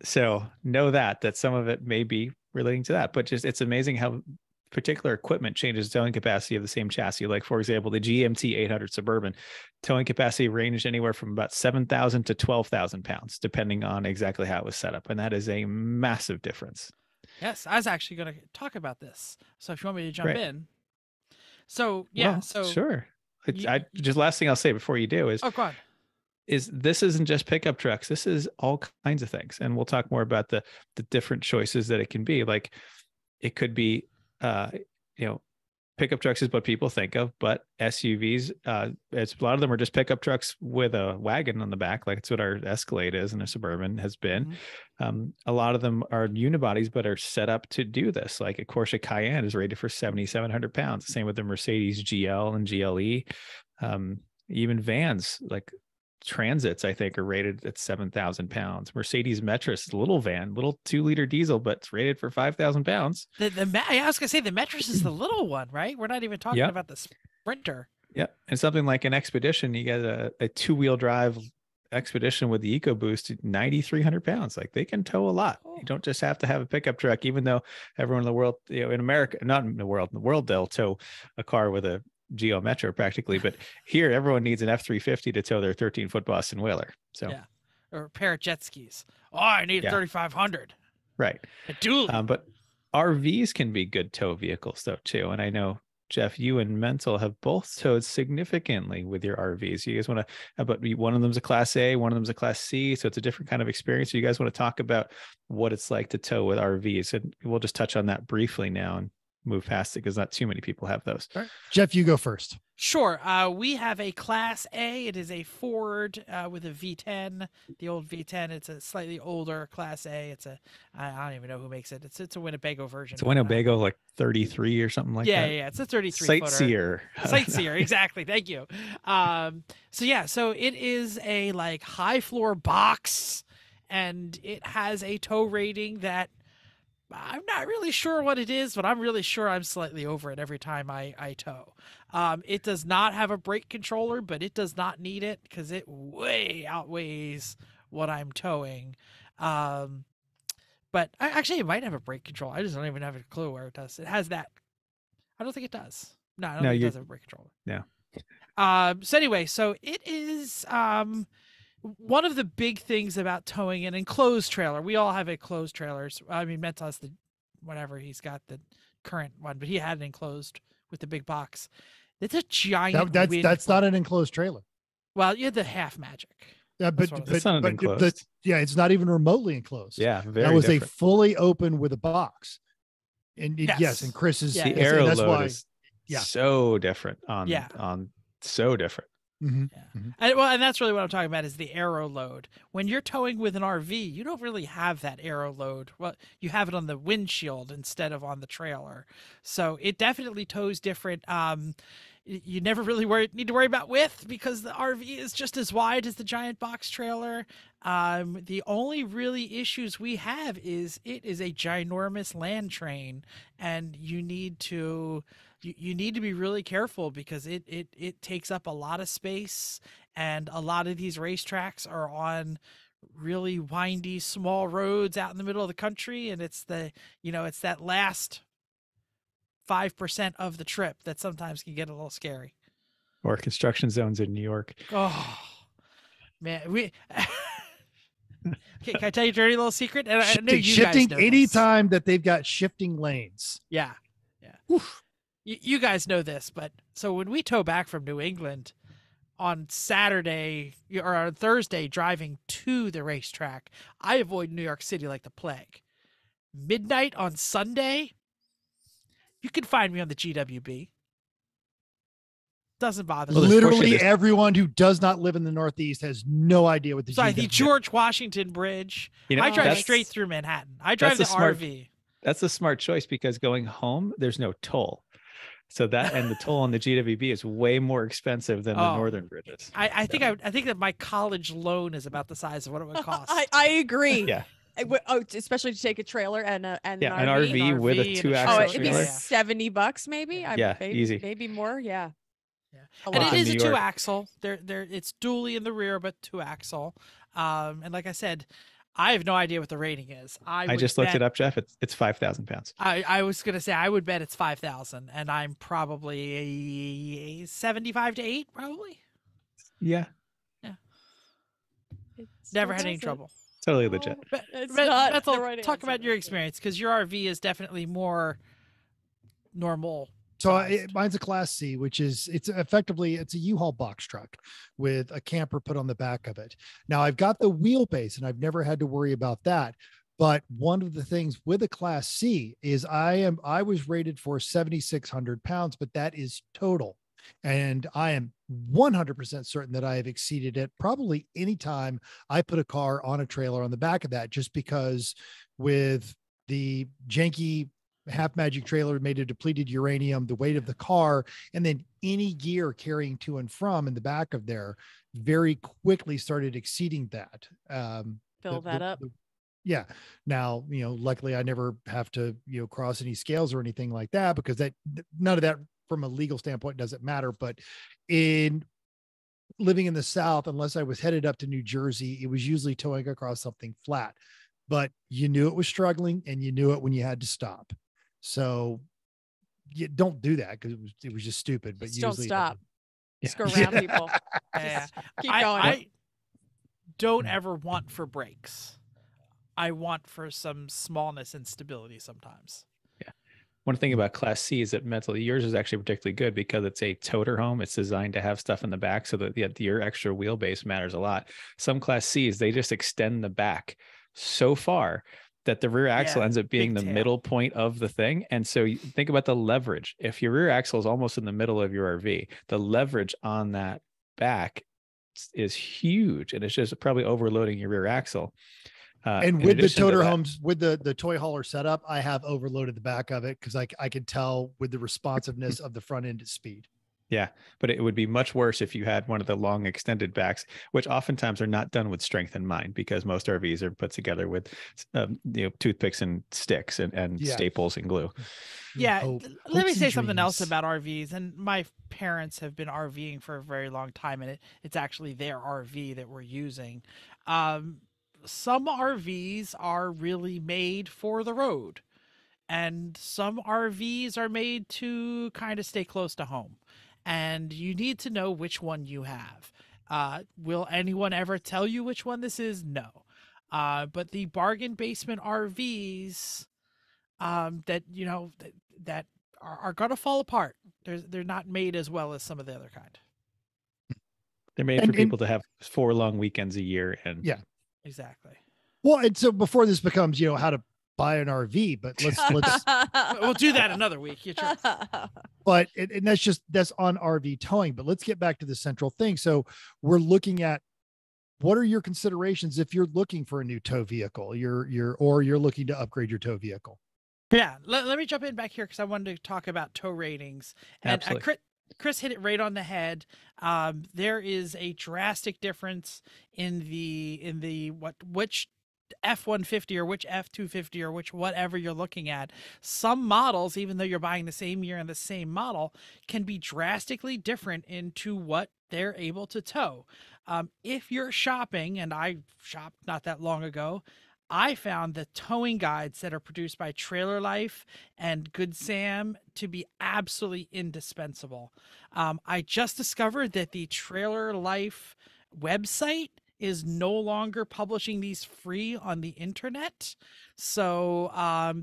So know that some of it may be relating to that, but just it's amazing how particular equipment changes towing capacity of the same chassis. Like, for example, the GMT 800 Suburban towing capacity ranged anywhere from about 7,000 to 12,000 pounds, depending on exactly how it was set up. And that is a massive difference. Yes, I was actually going to talk about this. So if you want me to jump Right. in. So, yeah. Well, sure. Just last thing I'll say before you do is, oh, go on. is this isn't just pickup trucks. This is all kinds of things. And we'll talk more about the different choices that it can be. Like it could be, pickup trucks is what people think of, but SUVs, it's a lot of them are just pickup trucks with a wagon on the back. Like it's what our Escalade is and a Suburban has been. Mm-hmm. A lot of them are unibodies, but are set up to do this. Like a Porsche Cayenne is rated for 7,700 pounds. Same with the Mercedes GL and GLE. Even vans like Transits, I think, are rated at 7,000 pounds. Mercedes Metris, little van, little 2-liter diesel, but it's rated for 5,000 pounds. I was going to say the Metris is the little one, right? We're not even talking about the Sprinter. Yeah. And something like an Expedition, you get a 2-wheel drive Expedition with the EcoBoost, 9,300 pounds. Like they can tow a lot. Oh. You don't just have to have a pickup truck, even though everyone in the world, in America, not in the world, they'll tow a car with a Geo Metro practically, but here everyone needs an F-350 to tow their 13-foot Boston Whaler. So yeah, or a pair of jet skis. Oh, I need 3,500. Right. A dually. But RVs can be good tow vehicles though too. And I know Jeff, you and Mental have both towed significantly with your RVs. You guys want to, but one of them's a Class A, one of them's a Class C, so it's a different kind of experience. So you guys want to talk about what it's like to tow with RVs, and we'll just touch on that briefly now and move past it because not too many people have those. All right. Jeff, you go first. Sure. We have a Class A. It is a Ford with a V10, the old V10. It's a slightly older Class A. It's I don't even know who makes it. It's a Winnebago version. It's a Winnebago, like 33 or something like that. Yeah. It's a 33 Sightseer. Sightseer, exactly. Thank you. So it is a like high floor box, and it has a tow rating that I'm not really sure what it is, but I'm really sure I'm slightly over it every time I tow. It does not have a brake controller, but it does not need it because it way outweighs what I'm towing. But actually, it might have a brake controller. I just don't even have a clue where it does. It has that. I don't think it does. No, I don't think it does have a brake controller. Yeah. So anyway, so it is one of the big things about towing an enclosed trailer. We all have enclosed trailers. I mean, Mentos, he's got the current one, but he had an enclosed with the big box. It's a giant. That's not an enclosed trailer. Well, you had the Half Magic. Yeah, but it's not enclosed. It's not even remotely enclosed. Yeah, that was different. a fully open with a box. And yes. And Chris is the aero that's load why, is so different on so different. Mm-hmm. Yeah. And that's really what I'm talking about is the aero load. When you're towing with an RV, you don't really have that aero load. Well, you have it on the windshield instead of on the trailer. So it definitely tows different. You never really need to worry about width because the RV is just as wide as the giant box trailer. The only really issues we have is it is a ginormous land train, and you need to be really careful because it takes up a lot of space, and a lot of these racetracks are on really windy small roads out in the middle of the country, and it's that last 5% of the trip that sometimes can get a little scary. Or construction zones in New York. Oh man, okay, can I tell you a dirty little secret? And I know you shifting guys know anytime that they've got shifting lanes. Yeah. You guys know this, but so when we tow back from New England on Saturday or on Thursday driving to the racetrack, I avoid New York City like the plague. Midnight on Sunday, you can find me on the GWB. Doesn't bother me. Literally everyone who does not live in the Northeast has no idea what the GWB is. The George Washington Bridge. I drive straight through Manhattan. I drive the RV. That's a smart choice because going home, there's no toll. So and the toll on the GWB is way more expensive than the northern bridges. I think that my college loan is about the size of what it would cost. I agree. Yeah. Especially to take a trailer and an RV with a 2-axle it'd be $70 maybe. Easy. Maybe more. Yeah. And it is a 2-axle. It's dually in the rear, but 2-axle. And like I said, I have no idea what the rating is. I just looked it up, Jeff. It's 5,000 pounds. I was gonna say I would bet it's 5,000, and I'm probably a 75 to 8, probably. Yeah. Never had any trouble. Totally legit. Talk about your experience because your RV is definitely more normal. So mine's a Class C, which is it's a U-Haul box truck with a camper put on the back of it. Now I've got the wheelbase and I've never had to worry about that. But one of the things with a Class C is I was rated for 7,600 pounds, but that is total. And I am 100% certain that I have exceeded it probably anytime I put a car on a trailer on the back of that, just because with the janky Half Magic trailer made of depleted uranium, the weight of the car, and then any gear carrying to and from in the back of there very quickly started exceeding that. Fill that up. Yeah. Now, luckily I never have to, cross any scales or anything like that because none of that from a legal standpoint doesn't matter. But in living in the South, unless I was headed up to New Jersey, it was usually towing across something flat, but you knew it was struggling and you knew it when you had to stop. So you don't do that because it was just stupid. But just don't stop. Just go around people. Yeah. Keep going. I don't ever want for brakes. I want for some smallness and stability sometimes. Yeah. One thing about Class C is that mentally yours is actually particularly good because it's a Toterhome. It's designed to have stuff in the back so that your extra wheelbase matters a lot. Some Class Cs, they just extend the back so far that the rear axle ends up being the middle point of the thing. And so you think about the leverage. If your rear axle is almost in the middle of your RV, the leverage on that back is huge, and it's just probably overloading your rear axle. And with the Toterhomes, with the toy hauler setup, I have overloaded the back of it because I can tell with the responsiveness of the front end at speed. Yeah, but it would be much worse if you had one of the long extended backs, which oftentimes are not done with strength in mind, because most RVs are put together with toothpicks and sticks and staples and glue. Yeah, let me say something else about RVs. And my parents have been RVing for a very long time, and it's actually their RV that we're using. Some RVs are really made for the road, and some RVs are made to kind of stay close to home. And you need to know which one you have. Will anyone ever tell you which one this is? No. But the bargain basement RVs that that are going to fall apart. They're not made as well as some of the other kind. They're made for people to have 4 long weekends a year. And yeah, exactly. Well, and so before this becomes, how to buy an RV, but let's we'll do that another week. But and that's on RV towing. But let's get back to the central thing. So we're looking at, what are your considerations if you're looking for a new tow vehicle? You're looking to upgrade your tow vehicle. Yeah, let me jump in back here because I wanted to talk about tow ratings. And Chris hit it right on the head. There is a drastic difference in which F-150 or which F-250 or which whatever you're looking at. Some models, even though you're buying the same year and the same model, can be drastically different into what they're able to tow. If you're shopping, and I shopped not that long ago, I found the towing guides that are produced by Trailer Life and Good Sam to be absolutely indispensable. I just discovered that the Trailer Life website is no longer publishing these free on the internet. So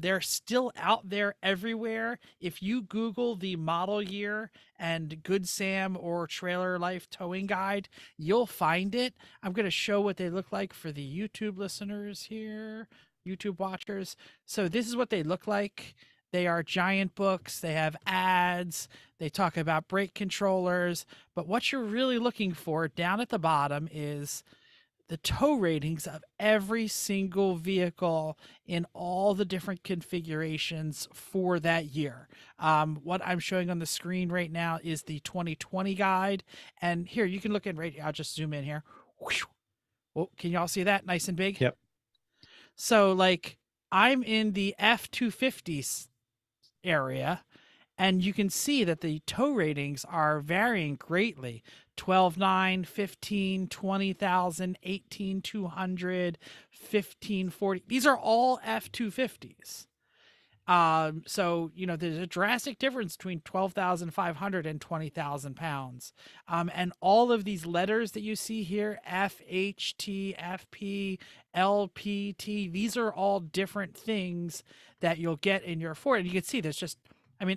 they're still out there everywhere. If you Google the model year and Good Sam or Trailer Life towing guide, you'll find it. I'm going to show what they look like for the YouTube listeners here, YouTube watchers. So this is what they look like. They are giant books. They have ads. They talk about brake controllers. But what you're really looking for down at the bottom is the tow ratings of every single vehicle in all the different configurations for that year. What I'm showing on the screen right now is the 2020 guide. And here, you can look at I'll just zoom in here. Oh, can y'all see that? Nice and big? Yep. So, I'm in the F-250 area, and you can see that the tow ratings are varying greatly. 12,900, 15, 20,000, 18,200, 1540. These are all F-250s. So, there's a drastic difference between 12,500 and 20,000 pounds. And all of these letters that you see here, FHT, FP, LPT, these are all different things that you'll get in your Ford. And you can see there's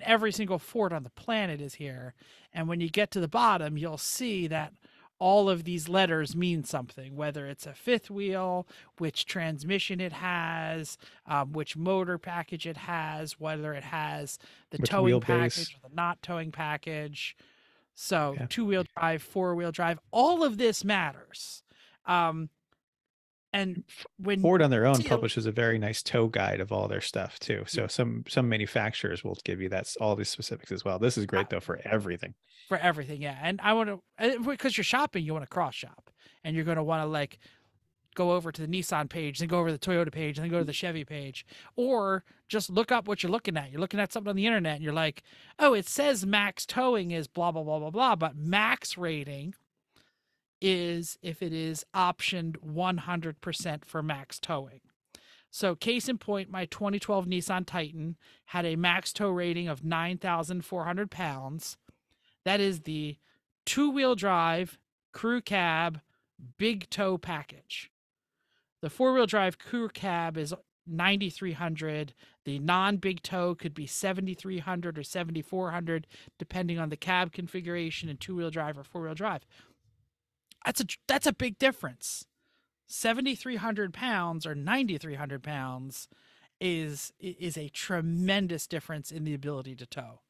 every single Ford on the planet is here. And when you get to the bottom, you'll see that all of these letters mean something, whether it's a fifth wheel, which transmission it has, which motor package it has, whether it has the towing package or the not towing package. So 2-wheel drive, 4-wheel drive, all of this matters. And when Ford on their own publishes a very nice tow guide of all their stuff too. So some manufacturers will give you all these specifics as well. This is great though for everything. For everything, yeah. And I want to, because you're shopping, you want to cross shop, and you're going to want to go over to the Nissan page, then go over to the Toyota page, and then go to the Chevy page, or just look up what you're looking at. You're looking at something on the internet, and you're like, oh, it says max towing is blah blah blah blah blah, but max rating is if it is optioned 100% for max towing. So case in point, my 2012 Nissan Titan had a max tow rating of 9,400 pounds. That is the 2-wheel drive, crew cab, big tow package. The 4-wheel drive crew cab is $9,300. The non-big tow could be $7,300 or $7,400, depending on the cab configuration and two-wheel drive or four-wheel drive. That's a big difference. 7,300 pounds or 9,300 pounds is a tremendous difference in the ability to tow.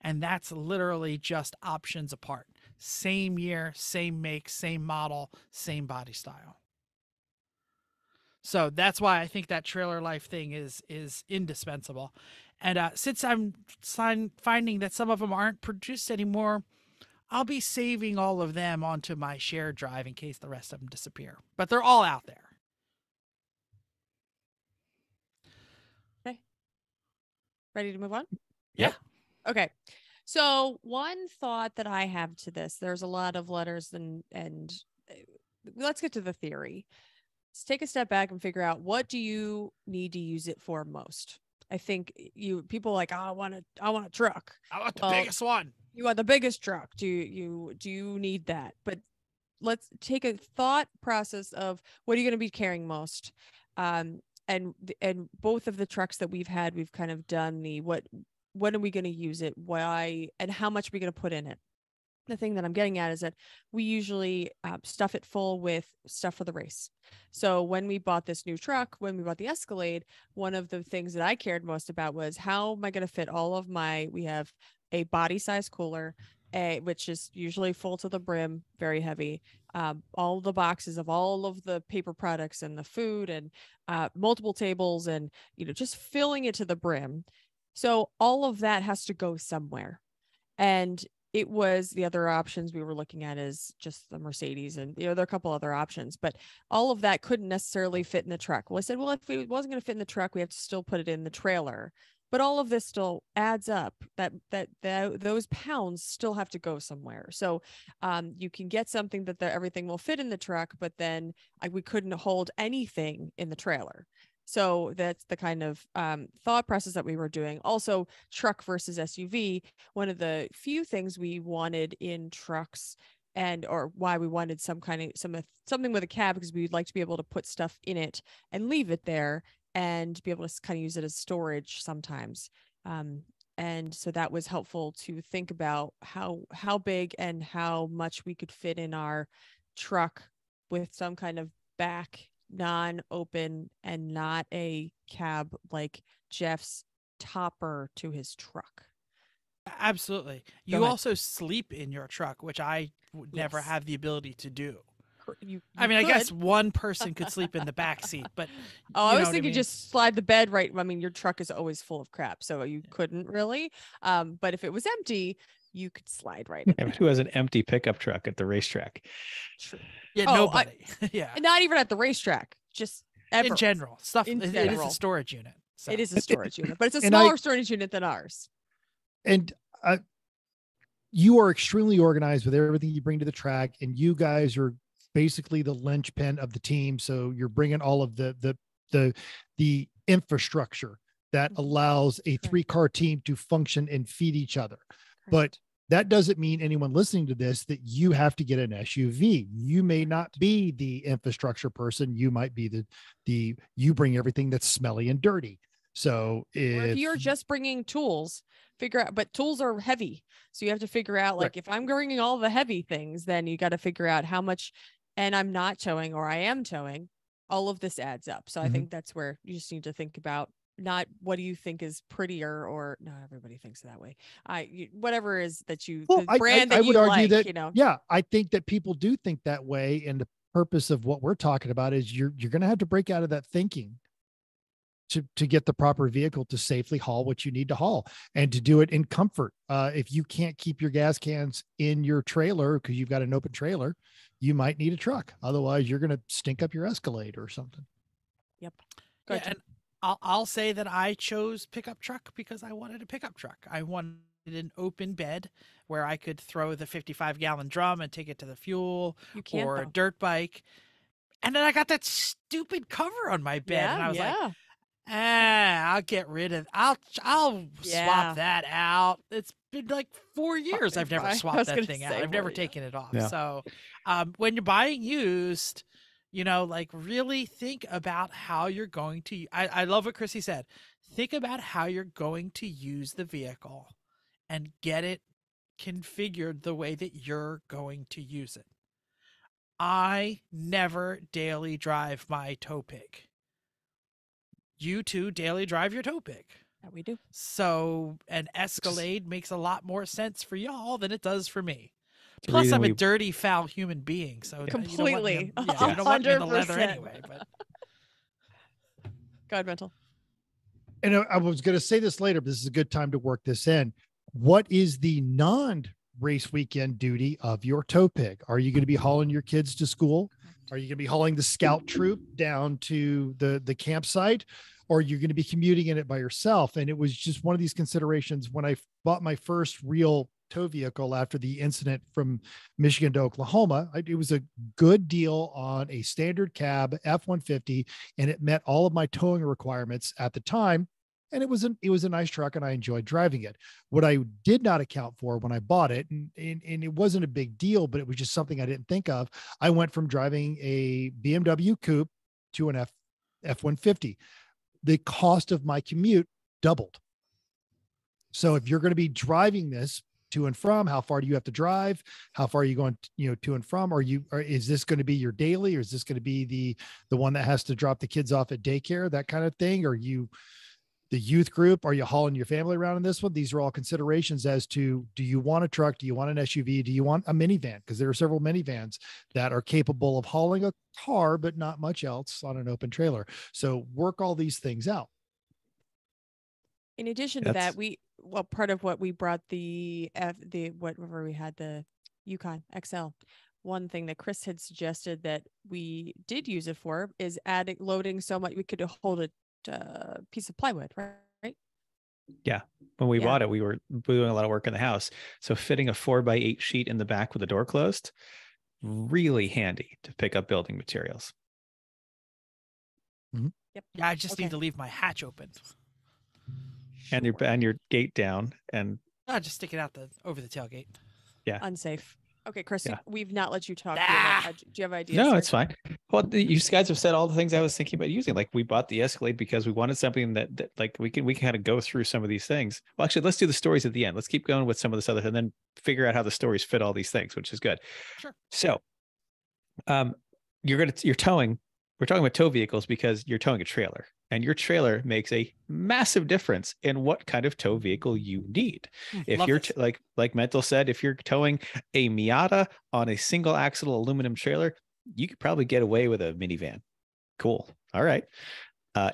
And that's literally just options apart. Same year, same make, same model, same body style. So that's why I think that trailer life thing is indispensable. And since I'm finding that some of them aren't produced anymore, I'll be saving all of them onto my shared drive in case the rest of them disappear. But they're all out there. Okay. Ready to move on? Yeah. Okay. So one thought that I have to this, there's a lot of letters and let's get to the theory. Let's take a step back and figure out, what do you need to use it for most? I think people are like, oh, I want a truck. I want the biggest one. You want the biggest truck. Do you need that? But let's take a thought process of, what are you going to be carrying most? And both of the trucks that we've had, we've kind of done the when are we going to use it? Why? And how much are we going to put in it? The thing that I'm getting at is that we usually stuff it full with stuff for the race. So when we bought this new truck, when we bought the Escalade, one of the things that I cared most about was, how am I going to fit all of we have a body size cooler, which is usually full to the brim, very heavy. All the boxes of all of the paper products and the food, and multiple tables, and, just filling it to the brim. So all of that has to go somewhere. And it was, the other options we were looking at is just the Mercedes, and there are a couple other options, but all of that couldn't necessarily fit in the truck. Well, I said, well, if it wasn't going to fit in the truck, we have to still put it in the trailer. But all of this still adds up. Those pounds still have to go somewhere. So you can get something that everything will fit in the truck, but then we couldn't hold anything in the trailer. So that's the kind of thought process that we were doing. Also, truck versus SUV. One of the few things we wanted in trucks, or why we wanted something with a cab, because we'd like to be able to put stuff in it and leave it there, and be able to kind of use it as storage sometimes. And so that was helpful to think about how big and how much we could fit in our truck with some kind of back, non-open, and not a cab like Jeff's topper to his truck. Absolutely. Go You ahead. also sleep in your truck, which I would never Yes. have the ability to do. You I mean, I guess could. one person could sleep in the back seat, but Oh, I you was know what thinking mean? just slide the bed right. I mean, your truck is always full of crap, so you couldn't really. But if it was empty, you could slide right in Yeah, there. but who has an empty pickup truck at the racetrack? True. Yeah, Oh, nobody. Yeah. And not even at the racetrack, just ever. In general, stuff. In It is general. a storage unit. So. It is a storage unit, but it's a And smaller storage unit than ours. And you are extremely organized with everything you bring to the track, and you guys are basically the linchpin of the team. So you're bringing all of the infrastructure that allows a Correct. 3-car team to function and feed each other. Correct. But that doesn't mean anyone listening to this that you have to get an SUV. You may not be the infrastructure person. You might be you bring everything that's smelly and dirty. So Or if you're just bringing tools, figure out, but tools are heavy. So you have to figure out, like, if I'm bringing all the heavy things, then you got to figure out how much, and I'm not towing or I am towing, all of this adds up. So I think that's where you just need to think about, not what do you think is prettier, or not everybody thinks that way. Whatever is that you, Well, the brand that I would you argue like, that, yeah, I think that people do think that way. And the purpose of what we're talking about is you're going to have to break out of that thinking to get the proper vehicle to safely haul what you need to haul, and to do it in comfort. If you can't keep your gas cans in your trailer because you've got an open trailer, you might need a truck. Otherwise, you're going to stink up your Escalade or something. Yep. Yeah, and I'll say that I chose pickup truck because I wanted a pickup truck. I wanted an open bed where I could throw the 55-gallon drum and take it to the fuel, You can't, or a though. dirt bike. And then I got that stupid cover on my bed, and I was like, I'll get rid of. I'll Yeah. swap that out. It's been like 4 years. I've never I swapped was that gonna thing say out. I've 4 never years. taken it off. Yeah. So, when you're buying used, Like really think about how you're going to. I love what Chrissy said. Think about how you're going to use the vehicle and get it configured the way that you're going to use it. I never daily drive my tow pig. You two daily drive your tow pig. Yeah, we do. So an Escalade makes a lot more sense for y'all than it does for me. the Plus, reason I'm a we- dirty, foul human being, so Completely. you don't want me in the leather 100%. anyway. But Go ahead, Mental. And I was going to say this later, but this is a good time to work this in. What is the non-race weekend duty of your tow pig? Are you going to be hauling your kids to school? Are you going to be hauling the scout troop down to the campsite? Or are you going to be commuting in it by yourself? And it was just one of these considerations when I bought my first real tow vehicle after the incident from Michigan to Oklahoma. It was a good deal on a standard cab F-150, and it met all of my towing requirements at the time. And it was a nice truck, and I enjoyed driving it. What I did not account for when I bought it, and it wasn't a big deal, but it was just something I didn't think of. I went from driving a BMW coupe to an F-150. The cost of my commute doubled. So if you're going to be driving this to and from, how far do you have to drive? How far are you going, to and from? Or is this going to be your daily, or is this going to be the one that has to drop the kids off at daycare, that kind of thing? Are you the youth group? Are you hauling your family around in this one? These are all considerations as to, do you want a truck? Do you want an SUV? Do you want a minivan? Because there are several minivans that are capable of hauling a car, but not much else on an open trailer. So work all these things out. In addition to that, part of what we brought whatever we had, the Yukon XL. One thing that Chris had suggested that we did use it for is loading so much we could hold a piece of plywood, right? Yeah. When we bought it, we were doing a lot of work in the house. So fitting a 4x8 sheet in the back with the door closed, really handy to pick up building materials. Mm-hmm. Yep. yeah, I just need to leave my hatch open. And your gate down, and Just stick it out over the tailgate. Yeah. Unsafe. Okay, Chris, Yeah. we've not let you talk. Ah! Do you have ideas? No, sir? it's fine. Well, you guys have said all the things I was thinking about using. Like, we bought the Escalade because we wanted something that like we can kind of go through some of these things. Well, actually, let's do the stories at the end. Let's keep going with some of this other, and then figure out how the stories fit all these things, which is good. Sure. So, you're towing. We're talking about tow vehicles because you're towing a trailer, and your trailer makes a massive difference in what kind of tow vehicle you need. If Love you're this. like Mental said, if you're towing a Miata on a single axle aluminum trailer, you could probably get away with a minivan. Cool. All right.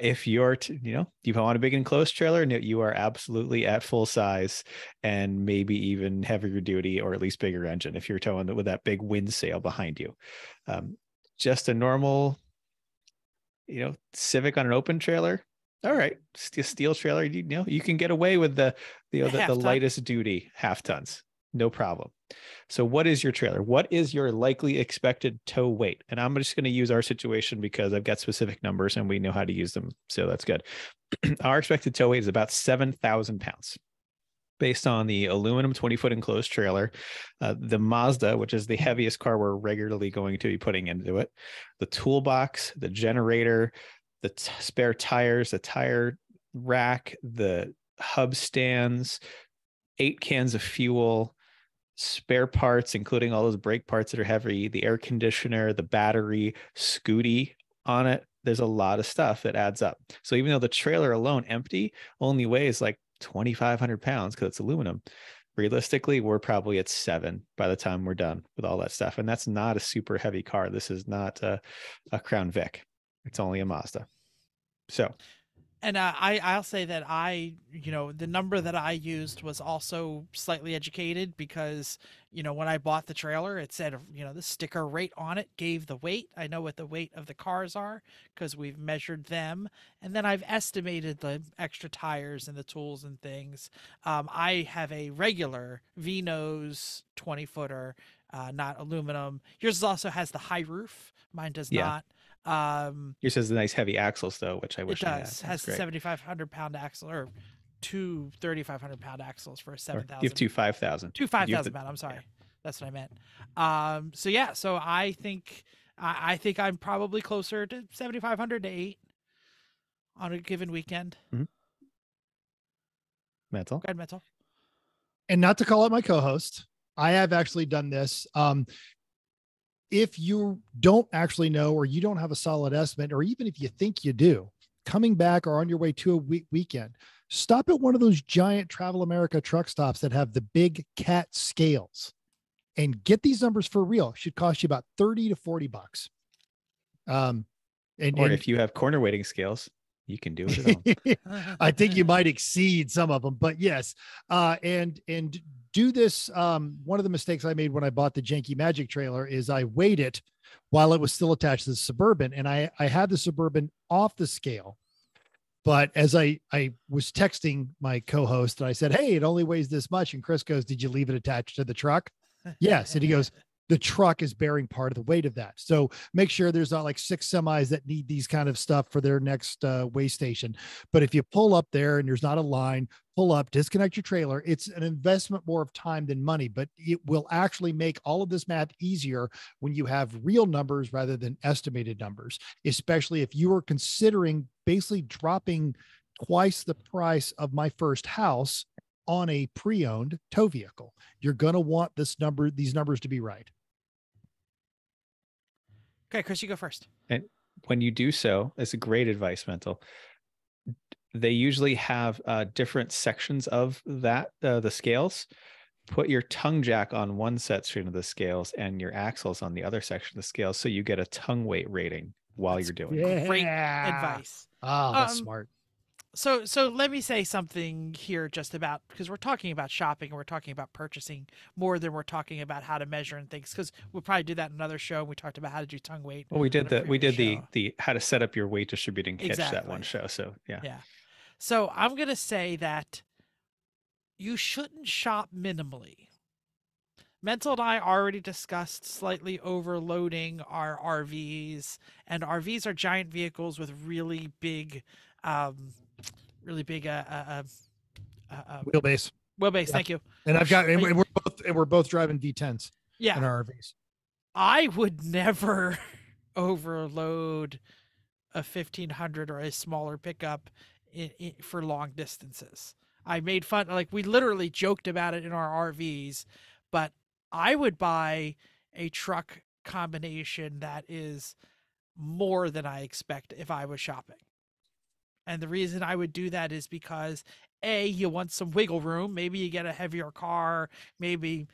If you're, you want a big enclosed trailer, you are absolutely at full size and maybe even heavier duty, or at least bigger engine if you're towing with that big wind sail behind you. Just a normal, Civic on an open trailer. All right. Steel trailer. You can get away with the lightest duty half tons. No problem. So what is your trailer? What is your likely expected tow weight? And I'm just going to use our situation because I've got specific numbers and we know how to use them. So that's good. Our expected tow weight is about 7,000 pounds. Based on the aluminum 20-foot enclosed trailer, the Mazda, which is the heaviest car we're regularly going to be putting into it, the toolbox, the generator, the spare tires, the tire rack, the hub stands, 8 cans of fuel, spare parts, including all those brake parts that are heavy, the air conditioner, the battery, Scooty on it. There's a lot of stuff that adds up. So even though the trailer alone empty only weighs like 2,500 pounds because it's aluminum, realistically, we're probably at 7 by the time we're done with all that stuff. And that's not a super heavy car. This is not a Crown Vic. It's only a Mazda. So. And I'll say that the number that I used was also slightly educated because, when I bought the trailer, it said, the sticker rate on it gave the weight. I know what the weight of the cars are because we've measured them. And then I've estimated the extra tires and the tools and things. I have a regular V-nose 20-footer, not aluminum. Yours also has the high roof. Mine does not. Yours has the nice heavy axles though, which I wish it I does. had. Has the 7,500 pound axle, or 2 3,500 pound axles for a 7,000. You have 2 5,000. 2 5,000 pound. I'm sorry, that's what I meant. So I think I think I'm probably closer to 7,500 to 8 on a given weekend. Mental. Go ahead, Mental. And not to call out my co-host, I have actually done this. If you don't actually know, or you don't have a solid estimate, or even if you think you do, coming back or on your way to a weekend, stop at one of those giant Travel America truck stops that have the big cat scales and get these numbers for real. It should cost you about 30 to 40 bucks. Or if you have corner weighting scales, you can do it at home. I think you might exceed some of them, but yes. And do this. One of the mistakes I made when I bought the Janky Magic trailer is I weighed it while it was still attached to the Suburban, and I had the Suburban off the scale. But as I was texting my co-host and I said, "Hey, it only weighs this much," and Chris goes, "Did you leave it attached to the truck?" Yes. And he goes, "The truck is bearing part of the weight of that." So make sure there's not like 6 semis that need these kind of stuff for their next weigh station. But if you pull up there and there's not a line, pull up, disconnect your trailer. It's an investment more of time than money, but it will actually make all of this math easier when you have real numbers rather than estimated numbers, especially if you are considering basically dropping twice the price of my first house on a pre-owned tow vehicle. You're going to want these numbers to be right. Okay, Chris, you go first. And when you do so, it's a great advice, Mental. They usually have different sections of that, the scales. Put your tongue jack on one section of the scales and your axles on the other section of the scales, so you get a tongue weight rating while you're doing it. Great advice. Oh, that's smart. So let me say something here just about, because we're talking about shopping and we're talking about purchasing more than we're talking about how to measure and things, because we'll probably do that in another show. We talked about how to do tongue weight. Well, we did show. the how to set up your weight distributing hitch Exactly. that one show. So yeah. So I'm going to say that you shouldn't shop minimally. Mental and I already discussed slightly overloading our RVs, and RVs are giant vehicles with really big Wheelbase. Wheelbase, Yeah. Thank you. And we're both driving V10s in our RVs. I would never overload a 1500 or a smaller pickup for long distances. I made fun, like we literally joked about it in our RVs, but I would buy a truck combination that is more than I expect if I was shopping. And the reason I would do that is because you want some wiggle room. Maybe you get a heavier car. Maybe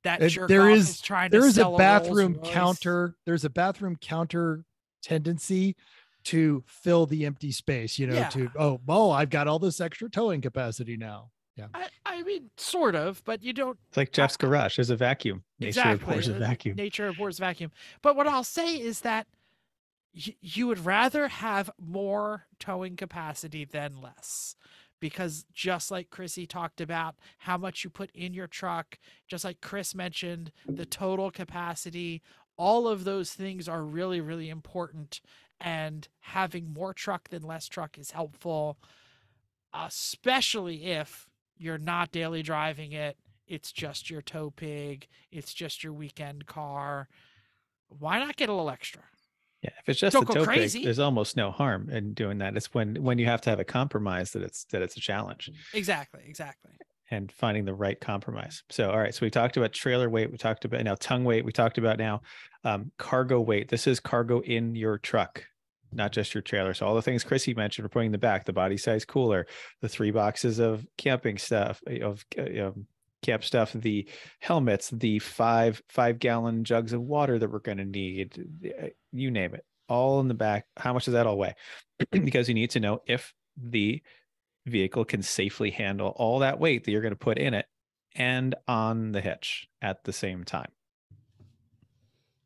that jerk off is trying to sell a bathroom Rolls-Royce. counter. There's a bathroom counter tendency to fill the empty space, I've got all this extra towing capacity now. Yeah. I mean, sort of, but you don't. It's like Jeff's garage. There's a vacuum. Exactly. Nature abhors a vacuum. Nature abhors vacuum. But what I'll say is that you would rather have more towing capacity than less, because just like Chrissy talked about how much you put in your truck, just like Chris mentioned, the total capacity, all of those things are really, really important. And having more truck than less truck is helpful, especially if you're not daily driving it. It's just your tow pig. It's just your weekend car. Why not get a little extra? Yeah, if it's just Don't a go tow crazy. pig, there's almost no harm in doing that. It's when you have to have a compromise that it's a challenge. Exactly. And finding the right compromise. So, all right. So we talked about trailer weight. We talked about now tongue weight. We talked about now cargo weight. This is cargo in your truck, not just your trailer. So all the things Chrissy mentioned, we're putting in the back, the body size cooler, the 3 boxes of camping stuff, of camp stuff, the helmets, the 5-gallon jugs of water that we're going to need, you name it, all in the back. How much does that all weigh? Because you need to know if the vehicle can safely handle all that weight that you're going to put in it and on the hitch at the same time.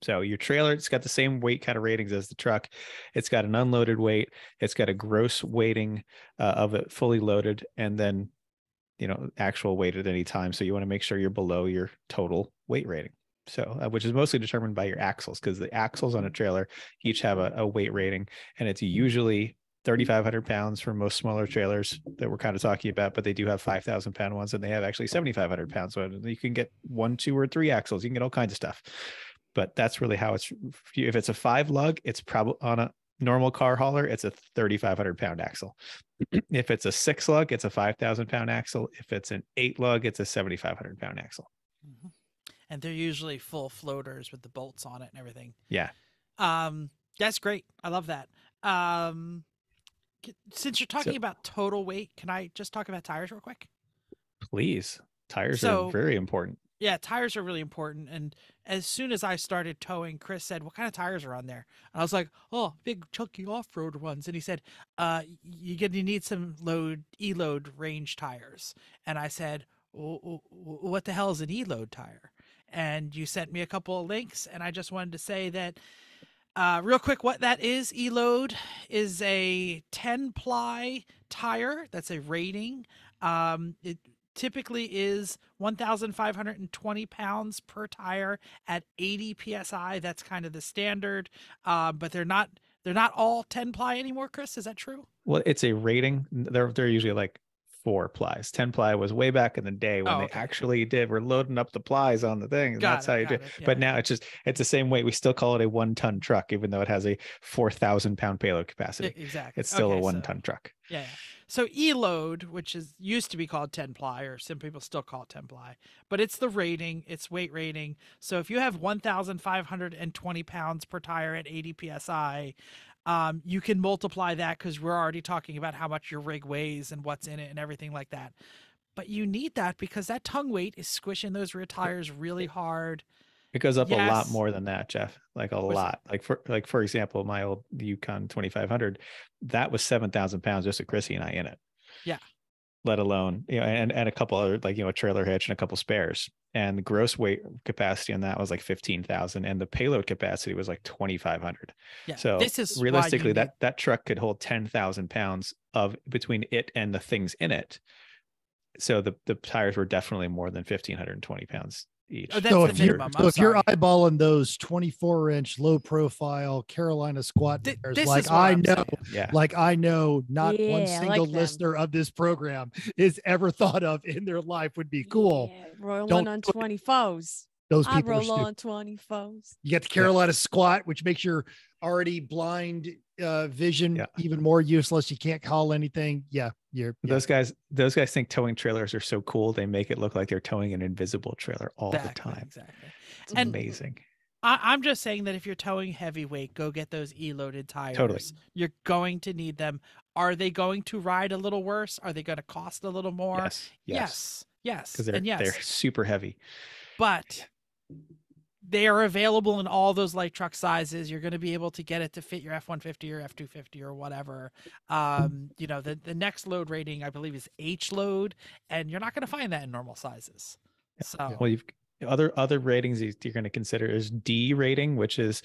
So your trailer, it's got the same weight kind of ratings as the truck. It's got an unloaded weight. It's got a gross weighting of it fully loaded, and then, actual weight at any time. So you want to make sure you're below your total weight rating. So, which is mostly determined by your axles, because the axles on a trailer each have a weight rating, and it's usually 3,500 pounds for most smaller trailers that we're kind of talking about, but they do have 5,000 pound ones, and they have actually 7,500 pounds. So you can get 1, 2, or 3 axles. You can get all kinds of stuff. but that's really how it's. If it's a 5 lug, it's probably on a normal car hauler, it's a 3,500 pound axle. If it's a 6 lug, it's a 5,000 pound axle. If it's an 8 lug, it's a 7,500 pound axle. Mm-hmm. And they're usually full floaters with the bolts on it and everything. Yeah. That's great. I love that. Since you're talking about total weight, can I just talk about tires real quick? Please. Tires are very important. Yeah, tires are really important. And as soon as I started towing, Chris said, "What kind of tires are on there?" And I was like, "Oh, big chunky off-road ones." And he said, you need some E-load range tires." And I said, "What the hell is an E-load tire?" And you sent me a couple of links, and I just wanted to say that real quick, what that is, E-load is a 10-ply tire. That's a rating. It typically is 1,520 pounds per tire at 80 PSI. That's kind of the standard. But they're not all 10-ply anymore, Chris. Is that true? Well, it's a rating. They're usually like 4 plies. 10 ply was way back in the day when they actually we're loading up the plies on the thing. And that's how you do it. Yeah. But now it's the same weight. We still call it a 1-ton truck, even though it has a 4,000 pound payload capacity. Exactly. It's still a 1-ton truck. Yeah. So E-load, which used to be called 10-ply, or some people still call it 10-ply, but it's the rating, it's weight rating. So if you have 1,520 pounds per tire at 80 PSI, you can multiply that, because we're already talking about how much your rig weighs and what's in it and everything like that. But you need that because that tongue weight is squishing those rear tires really hard. It goes up a lot more than that, Jeff. Like a lot. Like for example, my old Yukon 2500, that was 7,000 pounds just at Chrissy and I in it. Yeah. Let alone, and a couple other, like, a trailer hitch and a couple spares. And the gross weight capacity on that was like 15,000, and the payload capacity was like 2,500. Yeah. So this is realistically that truck could hold 10,000 pounds of between it and the things in it. So the tires were definitely more than 1,520 pounds each. Oh, that's the minimum. If you're eyeballing those 24-inch low profile Carolina squat tires, I know not one single listener of this program is ever thought of in their life would be cool. Yeah, rolling on 24s. Those people roll on 24s. You got the Carolina squat, which makes your already blind vision even more useless. You can't call anything. Those guys think towing trailers are so cool. They make it look like they're towing an invisible trailer all the time. Exactly. It's amazing. I'm just saying that if you're towing heavyweight, go get those E-loaded tires. Totally. You're going to need them. Are they going to ride a little worse? Are they going to cost a little more? Yes. Because they're super heavy. But they are available in all those light truck sizes. You're going to be able to get it to fit your F-150 or F-250 or whatever. The next load rating, I believe, is H load, and you're not going to find that in normal sizes. So, well, you've other ratings you're going to consider is D rating, which is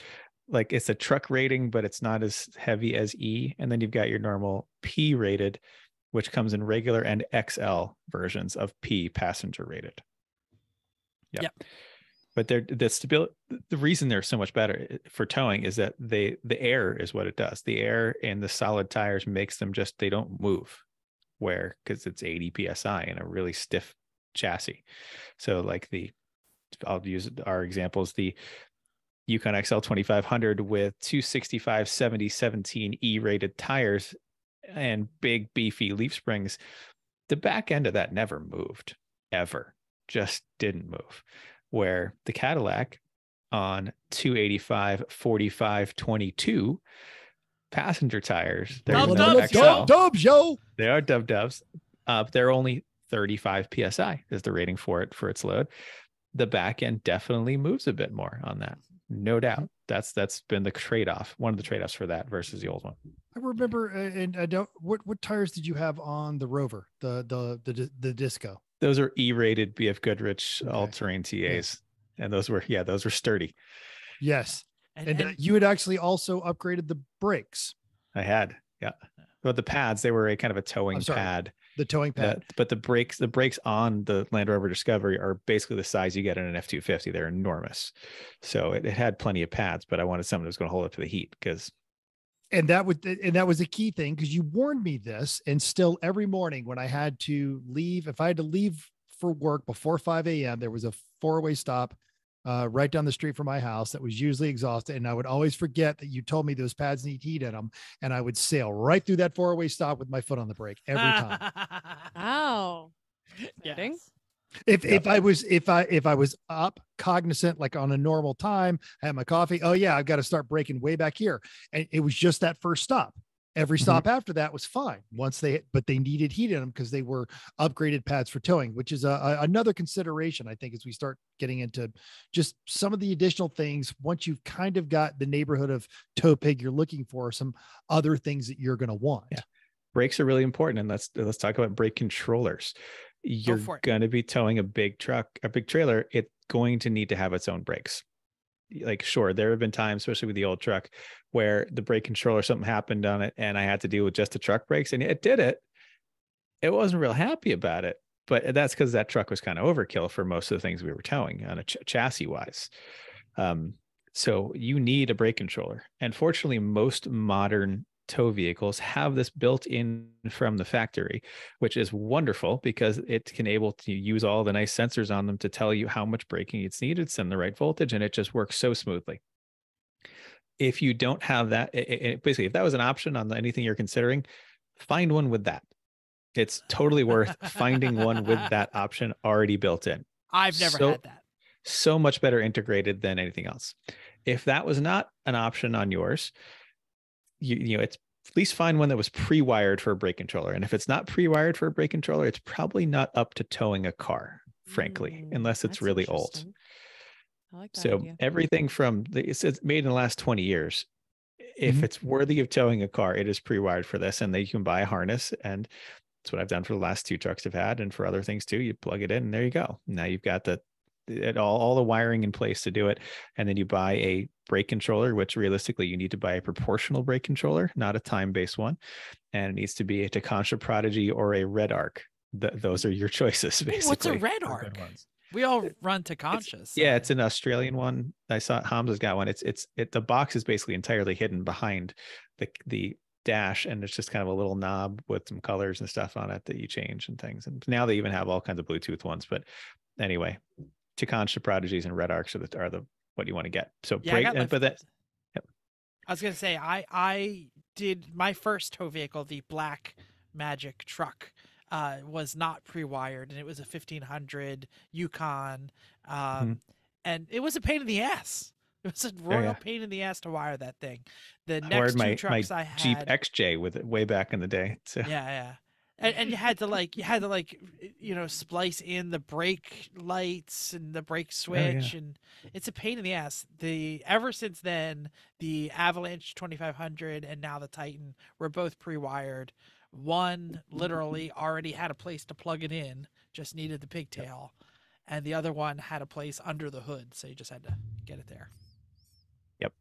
like it's a truck rating, but it's not as heavy as E. And then you've got your normal P rated, which comes in regular and XL versions of P passenger rated. Yep. But the reason they're so much better for towing is that the air is what it does. The air in the solid tires makes them they don't move, because it's 80 PSI in a really stiff chassis. So like I'll use our examples, the Yukon XL 2500 with 265 70 17 E rated tires and big beefy leaf springs. The back end of that never moved, ever. Just didn't move. Where the Cadillac on 285 45 22 passenger tires, They are dubs. They're only 35 psi is the rating for its load. The back end definitely moves a bit more on that, no doubt. That's been the trade-off, one of the trade-offs for that versus the old one. I remember, and I don't. What tires did you have on the Rover, the Disco? Those are E-rated BF Goodrich all-terrain TAs, and those were sturdy. Yes, and you had actually also upgraded the brakes. I had, but the pads, they were a kind of a towing pad. The towing pad, but the brakes on the Land Rover Discovery are basically the size you get in an F-250. They're enormous, so it had plenty of pads. But I wanted something that was going to hold up to the heat And that was a key thing, because you warned me this, and still every morning when I had to leave, if I had to leave for work before 5 a.m., there was a 4-way stop right down the street from my house that was usually exhausted. And I would always forget that you told me those pads need heat in them. And I would sail right through that 4-way stop with my foot on the brake every time. Wow. Exciting. Yes. If I was up cognizant, like on a normal time, I had my coffee. Oh yeah, I've got to start braking way back here. And it was just that first stop. Every stop after that was fine but they needed heat in them because they were upgraded pads for towing, which is another consideration, I think, as we start getting into just some of the additional things. Once you've kind of got the neighborhood of tow pig you're looking for, some other things that you're going to want. Yeah. Brakes are really important. And let's talk about brake controllers. You're going to be towing a big truck, a big trailer. It's going to need to have its own brakes. Like, sure, there have been times, especially with the old truck, where the brake controller, something happened on it and I had to deal with just the truck brakes, and it did it. It wasn't real happy about it, but that's because that truck was kind of overkill for most of the things we were towing on a chassis wise. So you need a brake controller. And fortunately, most modern tow vehicles have this built in from the factory, which is wonderful because it can able to use all the nice sensors on them to tell you how much braking it's needed, send the right voltage, and it just works so smoothly. If you don't have that, basically, if that was an option on anything you're considering, find one with that. It's totally worth finding one with that option already built in. I've never had that. So much better integrated than anything else. If that was not an option on yours, you know, it's at least find one that was pre-wired for a brake controller. And if it's not pre-wired for a brake controller, it's probably not up to towing a car, frankly, unless it's really old. I like that so idea. Everything from it's made in the last 20 years. If it's worthy of towing a car, it is pre-wired for this, and then you can buy a harness. And that's what I've done for the last 2 trucks I've had, and for other things too. You plug it in, and there you go. Now you've got all the wiring in place to do it. And then you buy a brake controller, which realistically you need to buy a proportional brake controller, not a time-based one. And it needs to be a Takansha Prodigy or a Red Arc. Those are your choices, basically. What's a Red Arc? We all run Takansha. So. Yeah, it's an Australian one. I saw Hamza's got one. The box is basically entirely hidden behind the dash, and it's just kind of a little knob with some colors and stuff on it that you change and things. And now they even have all kinds of Bluetooth ones. But anyway, Takansha Prodigies and Red Arcs are the what you want to get. So yeah, I was gonna say I did my first tow vehicle, the Black Magic truck, was not pre-wired, and it was a 1500 Yukon, and it was a pain in the ass. It was a royal pain in the ass to wire that thing. The next 2 trucks I had, Jeep XJ with it way back in the day. So. Yeah. And you had to splice in the brake lights and the brake switch, and it's a pain in the ass. Ever since then, the Avalanche 2500 and now the Titan were both pre-wired. One literally already had a place to plug it in, just needed the pigtail, and the other one had a place under the hood, so you just had to get it there. Yep.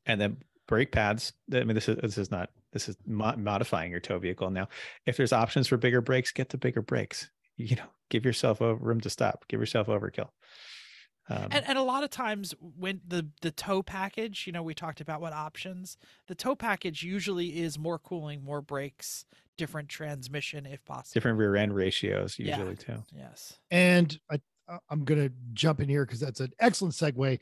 And then brake pads. I mean, this is modifying your tow vehicle. Now, if there's options for bigger brakes, get the bigger brakes. Give yourself room to stop. Give yourself overkill. And a lot of times when the tow package, we talked about what options. The tow package usually is more cooling, more brakes, different transmission if possible. Different rear end ratios usually too. Yes. And I'm going to jump in here because that's an excellent segue.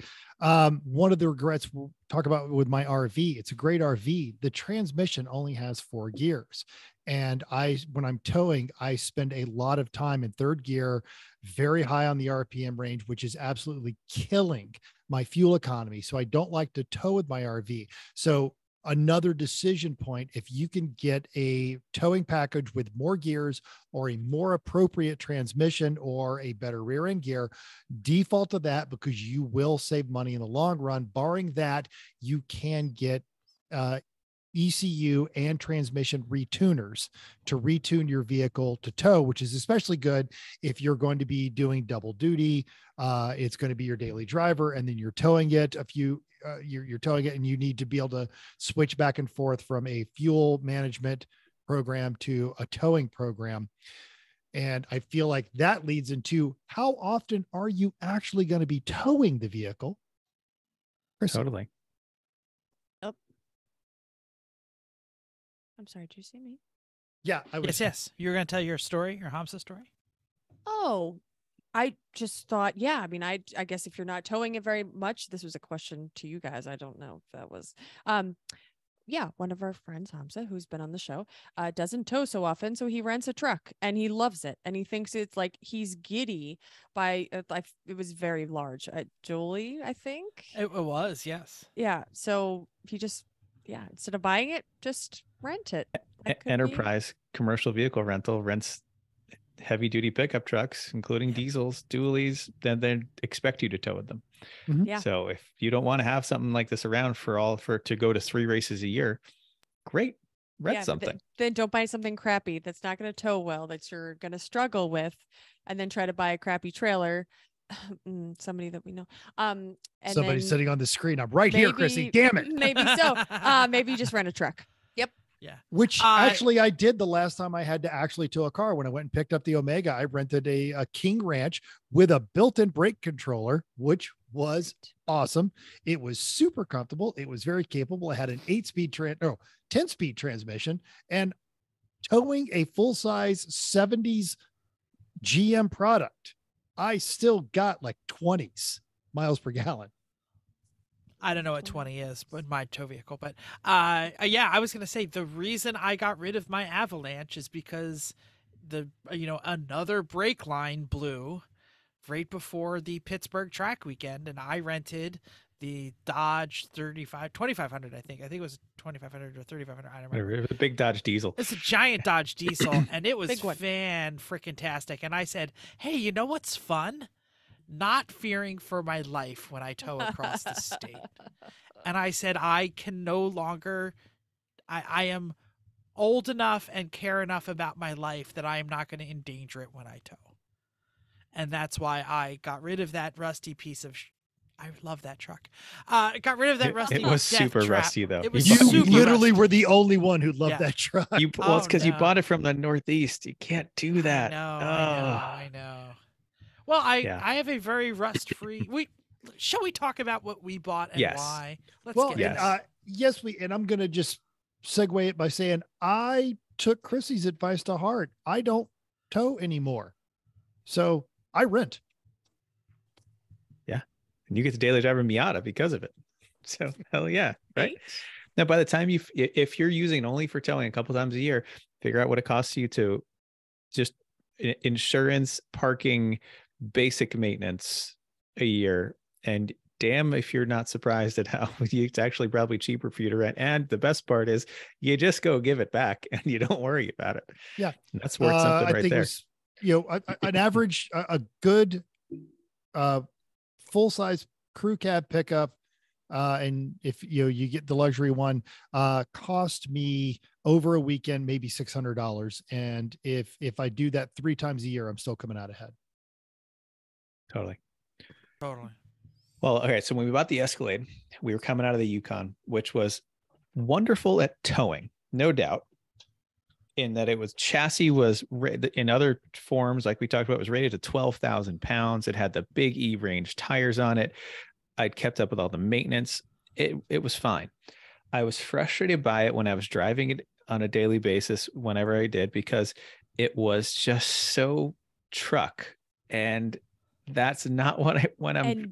One of the regrets we'll talk about with my RV, it's a great RV. The transmission only has 4 gears. And when I'm towing, I spend a lot of time in 3rd gear, very high on the RPM range, which is absolutely killing my fuel economy. So I don't like to tow with my RV. So another decision point, if you can get a towing package with more gears or a more appropriate transmission or a better rear end gear, default to that, because you will save money in the long run. Barring that, you can get ECU and transmission retuners to retune your vehicle to tow, which is especially good if you're going to be doing double duty. It's going to be your daily driver, and then you're towing it you're towing it, and you need to be able to switch back and forth from a fuel management program to a towing program. And I feel like that leads into how often are you actually going to be towing the vehicle? Chrissy. Totally. Oh, I'm sorry. Did you see me? Yeah. Yes. You were going to tell your story, your Hamza story? Oh, I just thought, yeah, I mean, I guess if you're not towing it very much, this was a question to you guys. I don't know if that was, yeah, one of our friends, Hamza, who's been on the show, doesn't tow so often. So he rents a truck and he loves it. And he thinks it's like he's giddy by, it was very large. Jolie, I think. It was, yes. Yeah. So he just, yeah, instead of buying it, just rent it. That could be- Enterprise commercial vehicle rental rents heavy duty pickup trucks, including diesels, dualies, then they expect you to tow with them. Mhm. Yeah. So if you don't want to have something like this around to go to 3 races a year, great, rent Yeah, but something. then don't buy something crappy that's not going to tow well, that you're going to struggle with, and then try to buy a crappy trailer. Somebody that we know. And Somebody's then sitting on the screen. I'm right here, Chrissy. maybe- Damn it. Maybe so. Maybe just rent a truck. Yep. Yeah. Which I- actually I did the last time I had to actually tow a car. When I went and picked up the Omega, I rented a King Ranch with a built-in brake controller, which was awesome. It was super comfortable. It was very capable. I had an 10-speed transmission, and towing a full-size 70s GM product, I still got like 20s miles per gallon. I don't know what 20 is, but my tow vehicle. But yeah, I was gonna say the reason I got rid of my Avalanche is because another brake line blew right before the Pittsburgh track weekend, and I rented the Dodge 2500. I think it was 2500 or 3500. I don't remember. The big Dodge diesel. It's a giant Dodge diesel, and it was Big one. fan-frickin-tastic. And I said, hey, you know what's fun? Not fearing for my life when I tow across the state. And I said, I can no longer, I am old enough and care enough about my life that I am not going to endanger it when I tow. And that's why I got rid of that rusty piece of, I love that truck. Got rid of that rusty It was death super trap. rusty, though. It was You super literally rusty. were the only one who loved Yeah. that truck. It's Oh, because you no. bought it from the Northeast. You can't do that. I know. Well, Yeah. I have a very rust-free. Shall we talk about what we bought and Yes. why? Let's Well, get Yes. and, yes, and I'm going to just segue it by saying I took Chrissy's advice to heart. I don't tow anymore. So I rent. And you get to daily drive a Miata because of it. So hell yeah, right? Right? Now, by the time if you're using it only for towing a couple times a year, figure out what it costs you to just insurance, parking, basic maintenance a year. And damn if you're not surprised at how it's actually probably cheaper for you to rent. And the best part is you just go give it back and you don't worry about it. Yeah. And that's worth something I right think there. it was, an average, a good, full-size crew cab pickup, and if you get the luxury one, cost me over a weekend maybe $600, and if I do that 3 times a year, I'm still coming out ahead. Totally. Totally. Well, okay. So when we bought the Escalade, we were coming out of the Yukon, which was wonderful at towing, no doubt, in that it was chassis was in other forms, like we talked about, was rated to 12,000 pounds. It had the big E range tires on it. I'd kept up with all the maintenance. It was fine. I was frustrated by it when I was driving it on a daily basis, whenever I did, because it was just so truck. And that's not what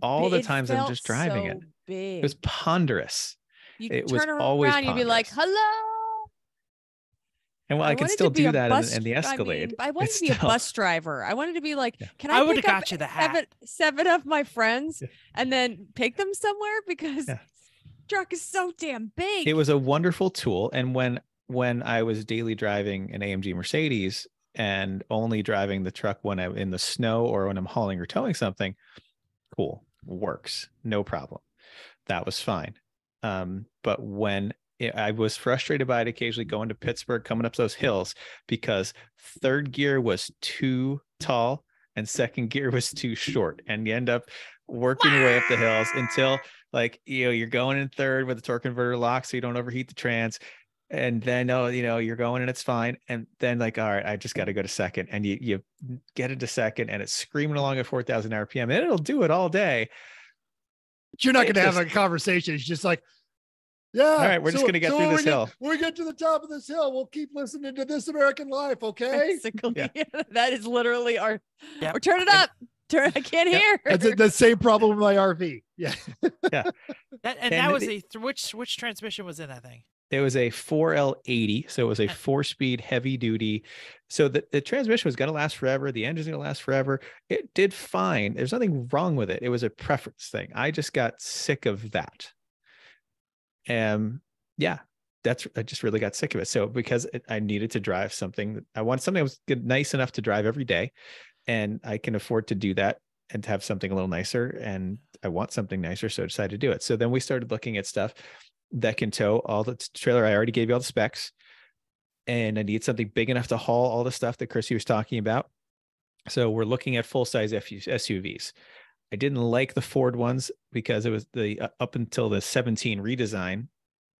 all the times I'm just driving it. Big. It was ponderous. You it could was turn always around, you'd be like, ponderous. hello. And while I could wanted still to be do a that bus- in the Escalade, I wanted it's to be a still- bus driver. I wanted to be like, Yeah. can I I would've pick up got you the hat. seven of my friends Yeah. and then take them somewhere because Yeah. truck is so damn big. it was a wonderful tool. And when I was daily driving an AMG Mercedes and only driving the truck when I'm in the snow or when I'm hauling or towing something, cool, works, no problem. That was fine. But when I was frustrated by it occasionally going to Pittsburgh, coming up those hills, because third gear was too tall and second gear was too short. And you end up working your way up the hills until you're going in third with the torque converter lock so you don't overheat the trans. And then, you're going and it's fine. And then all right, I just got to go to second. And you get into second and it's screaming along at 4,000 RPM and it'll do it all day. But you're not It going to have just- a conversation. It's just like, yeah. All right, we're just going to get through this hill. When we get to the top of this hill, we'll keep listening to This American Life. Okay. basically Yeah. that is literally our Yep. or turn it up. I can't Yeah, hear. That's the same problem with my RV. Yeah. That And was which transmission was in that thing? It was a 4L80. So it was a 4-speed heavy duty. So the transmission was going to last forever. The engine's going to last forever. It did fine. There's nothing wrong with it. It was a preference thing. I just got sick of that. Yeah, I just really got sick of it. So because I needed to drive something, I wanted something that was good, nice enough to drive every day. And I can afford to do that and to have something a little nicer. And I want something nicer. So I decided to do it. So then we started looking at stuff that can tow all the trailer. I already gave you all the specs, and I need something big enough to haul all the stuff that Chrissy was talking about. So we're looking at full-size SUVs. I didn't like the Ford ones because it was up until the 17 redesign,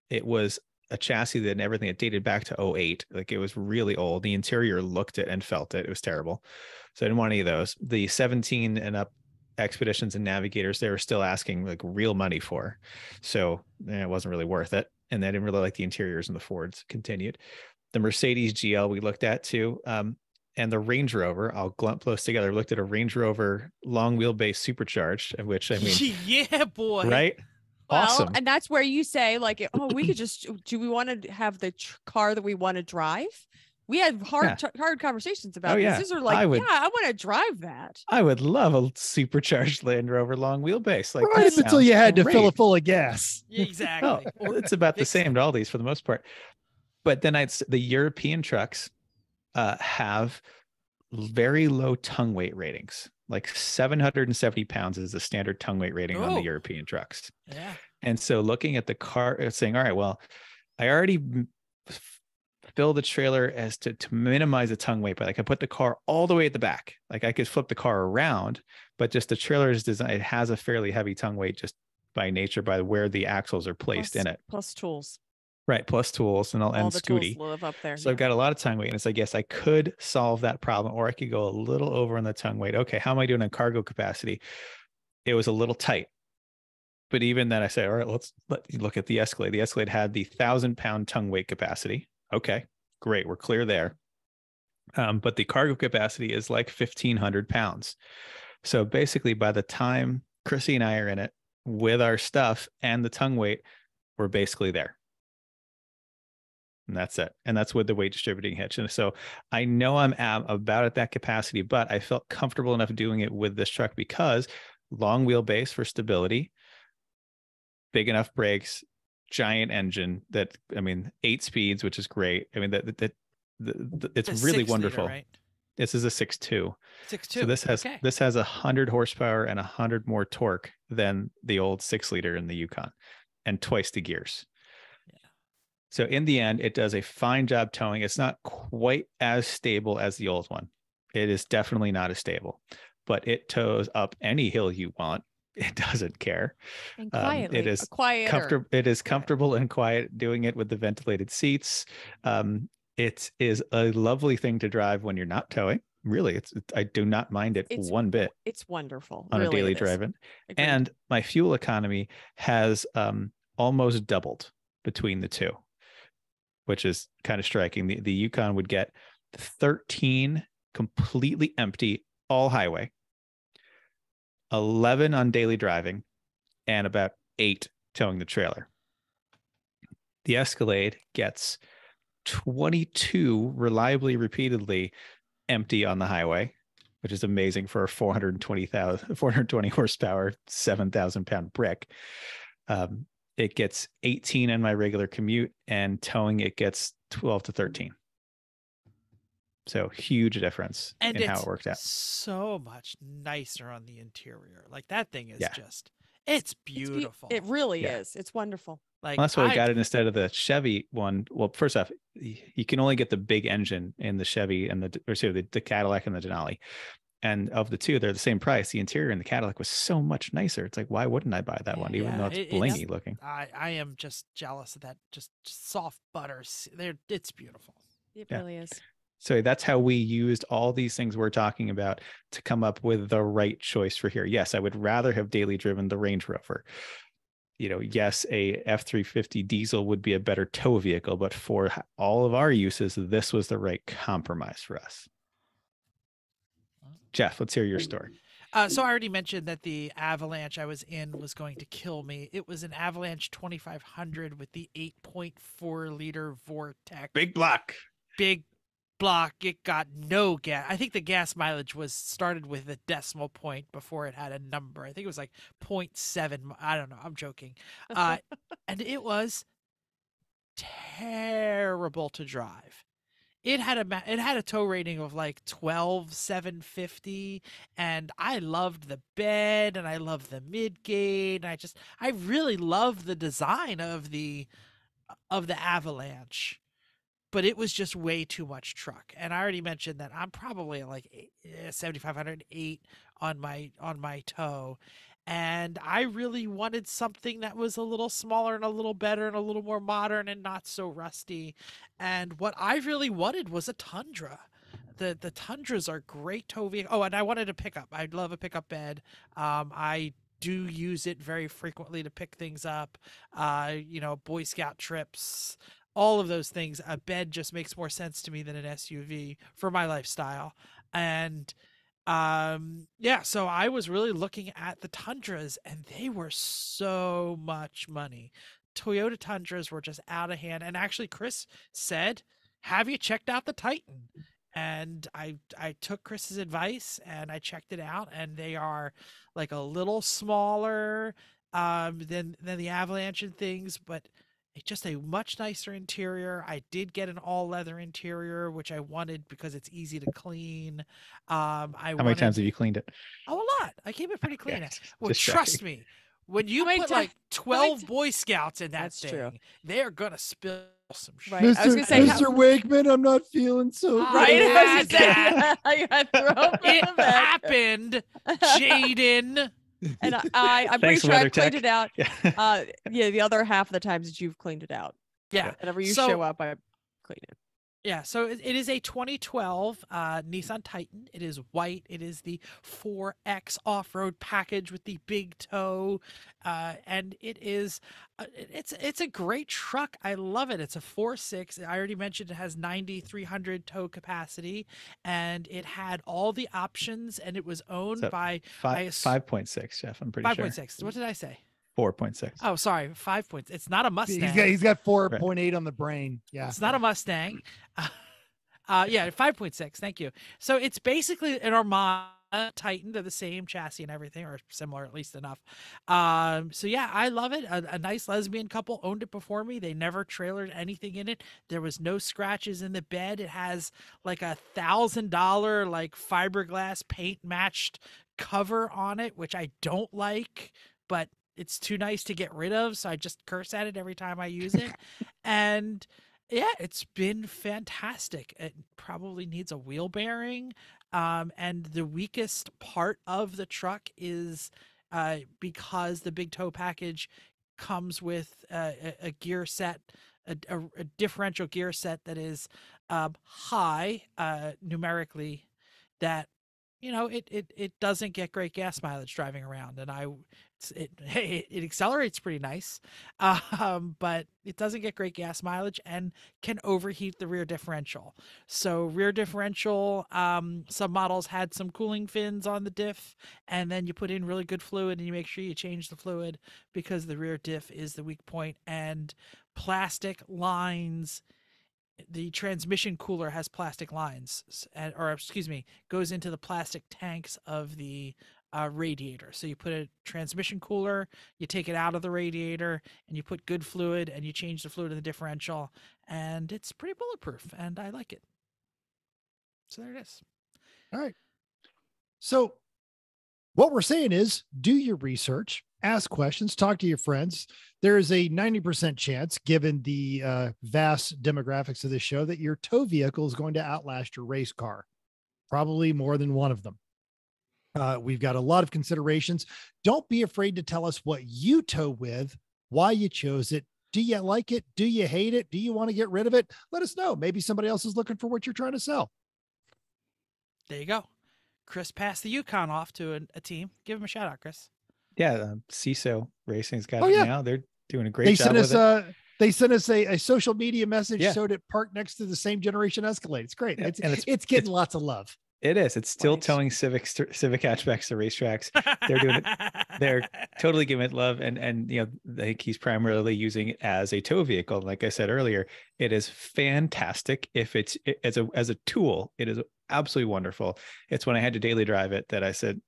it was a chassis that everything that dated back to 2008. Like, it was really old. The interior looked it and felt it. It was terrible. So I didn't want any of those. The 17 and up Expeditions and Navigators, they were still asking like real money for. So it wasn't really worth it. And I didn't really like the interiors, and the Fords continued. The Mercedes GL we looked at too. And the Range Rover, I'll glump those together. We looked at a Range Rover long wheelbase supercharged, of which, I mean, yeah, boy. right? Well, Awesome. and that's where you say, like, oh, we could just, do we want to have the car that we want to drive? We had hard conversations about this. These are like, I want to drive that. I would love a supercharged Land Rover long wheelbase. Like, right until you had to fill it full of gas. Exactly. Well, it's about the same to all these for the most part. But then the European trucks have very low tongue weight ratings. Like 770 pounds is the standard tongue weight rating on the European trucks. Yeah. And so looking at the car, saying, all right, well, I already fill the trailer as to minimize the tongue weight, but I could put the car all the way at the back. Like, I could flip the car around, but just the trailer is designed, it has a fairly heavy tongue weight just by nature, by where the axles are placed in it. Plus tools. Right. Plus tools and Scooty. Tools live up there. So I've got a lot of tongue weight. And it's, I guess I could solve that problem, or I could go a little over on the tongue weight. Okay, how am I doing on cargo capacity? It was a little tight. But even then I said, all right, let's look at the Escalade. The Escalade had the 1,000-pound tongue weight capacity. Okay, great. We're clear there. But the cargo capacity is like 1,500 pounds. So basically, by the time Chrissy and I are in it with our stuff and the tongue weight, we're basically there. And that's it. And that's with the weight distributing hitch. And so I know I'm about at that capacity, but I felt comfortable enough doing it with this truck because long wheelbase for stability, big enough brakes, giant engine that, I mean, 8 speeds, which is great. I mean, it's really wonderful. Liter, right? This is a 6.2. 6.2. So this has 100 horsepower and 100 more torque than the old 6-liter in the Yukon, and twice the gears. Yeah. So in the end, it does a fine job towing. It's not quite as stable as the old one. It is definitely not as stable, but it tows up any hill you want. It doesn't care. And quietly, it is quieter. It is comfortable and quiet, doing it with the ventilated seats. It is a lovely thing to drive when you're not towing. Really, I do not mind it one bit. It's wonderful on a daily driving. And my fuel economy has almost doubled between the two, which is kind of striking. The Yukon would get 13 completely empty, all highway, 11 on daily driving, and about 8 towing the trailer. The Escalade gets 22 reliably, repeatedly empty on the highway, which is amazing for a 420 horsepower, 7,000-pound brick. It gets 18 in my regular commute, and towing it gets 12 to 13. So huge difference in how it worked out. So much nicer on the interior. Like, that thing is it's beautiful. It really is. It's wonderful. Like, well, that's why I got it instead of the Chevy one. Well, first off, you can only get the big engine in the Chevy and the Cadillac and the Denali. And of the two, they're the same price. The interior in the Cadillac was so much nicer. It's like, why wouldn't I buy that one, even though it's blingy looking? I am just jealous of that. Just soft butter. It's beautiful. It really is. So that's how we used all these things we're talking about to come up with the right choice for here. Yes, I would rather have daily driven the Range Rover. You know, yes, a F-350 diesel would be a better tow vehicle, but for all of our uses, this was the right compromise for us. Jeff, let's hear your story. So I already mentioned that the Avalanche I was in was going to kill me. It was an Avalanche 2500 with the 8.4 liter Vortex. Big block. Big block. It got no gas. I think the gas mileage was started with a decimal point before it had a number. I think it was like 0.7. I don't know. I'm joking. And it was terrible to drive. It had a tow rating of like 12,750, and I loved the bed and I loved the midgate, and I really loved the design of the Avalanche, but it was just way too much truck. And I already mentioned that I'm probably like 7,508 on my tow. And I really wanted something that was a little smaller and a little better and a little more modern and not so rusty. And what I really wanted was a Tundra. The Tundras are great tow vehicles. Oh, and I wanted a pickup. I'd love a pickup bed. I do use it very frequently to pick things up. Boy Scout trips, all of those things. A bed just makes more sense to me than an SUV for my lifestyle. And so I was really looking at the Tundras, and they were so much money. Toyota Tundras were just out of hand. And actually, Chris said, have you checked out the Titan? And I took Chris's advice and I checked it out, and they are like a little smaller than the Avalanche and things, but just a much nicer interior. I did get an all leather interior, which I wanted because it's easy to clean. How many times have you cleaned it? Oh, a lot. I keep it pretty clean. Yeah, Well, just trust checking. me, when you many put ti- like how 12 many Boy Scouts in that That's thing, true. they're gonna spill some shit. Right. I was gonna say, Mr. Wakeman, I'm not feeling so Ah, Right? good. I was Yeah, gonna say, you had to throw him in It the bed. happened, Jaden. And I'm pretty Thanks, sure I Weather cleaned Tech. it out. Yeah. The other half of the times that you've cleaned it out. Yeah. Whenever you So- show up, I clean it. Yeah, so it is a 2012 Nissan Titan. It is white. It is the 4X off-road package with the big toe, and it is it's a great truck. I love it. It's a 4.6. I already mentioned it has 9,300 tow capacity, and it had all the options, and it was owned So by 5.6, Jeff. I'm pretty sure. 5.6. What did I say? 4.6. Oh, sorry, 5 points. It's not a Mustang. He's got 4.8 on the brain. Yeah. It's not a Mustang. 5.6. Thank you. So it's basically an Armada Titan. They're the same chassis and everything, or similar at least enough. So yeah, I love it. A nice lesbian couple owned it before me. They never trailered anything in it. There was no scratches in the bed. It has like $1,000 like fiberglass paint matched cover on it, which I don't like, but it's too nice to get rid of, so I just curse at it every time I use it. And yeah, it's been fantastic. It probably needs a wheel bearing. And the weakest part of the truck is because the big tow package comes with a gear set, a differential gear set that is high numerically, that it doesn't get great gas mileage driving around. And it accelerates pretty nice, but it doesn't get great gas mileage and can overheat the rear differential. So rear differential, some models had some cooling fins on the diff, and then you put in really good fluid and you make sure you change the fluid, because the rear diff is the weak point. And plastic lines, the transmission cooler has plastic lines, goes into the plastic tanks of the radiator. So you put a transmission cooler, you take it out of the radiator, and you put good fluid, and you change the fluid in the differential, and it's pretty bulletproof, and I like it. So there it is. All right. So what we're saying is do your research, ask questions, talk to your friends. There is a 90% chance, given the vast demographics of this show, that your tow vehicle is going to outlast your race car, probably more than one of them. We've got a lot of considerations. Don't be afraid to tell us what you tow with, why you chose it. Do you like it? Do you hate it? Do you want to get rid of it? Let us know. Maybe somebody else is looking for what you're trying to sell. There you go. Chris passed the Yukon off to a team. Give him a shout out, Chris. Yeah, CISO Racing's got Oh, it yeah. now. They're doing a great They job sent with us it. they sent us a social media message, Yeah. showed it parked next to the same generation Escalade. It's great. Yeah, and It's getting lots of love. It is. It's still Nice. towing Civic hatchbacks to racetracks. They're doing it. They're totally giving it love, and I think he's primarily using it as a tow vehicle. Like I said earlier, it is fantastic. If it's as a tool, it is absolutely wonderful. It's when I had to daily drive it that I said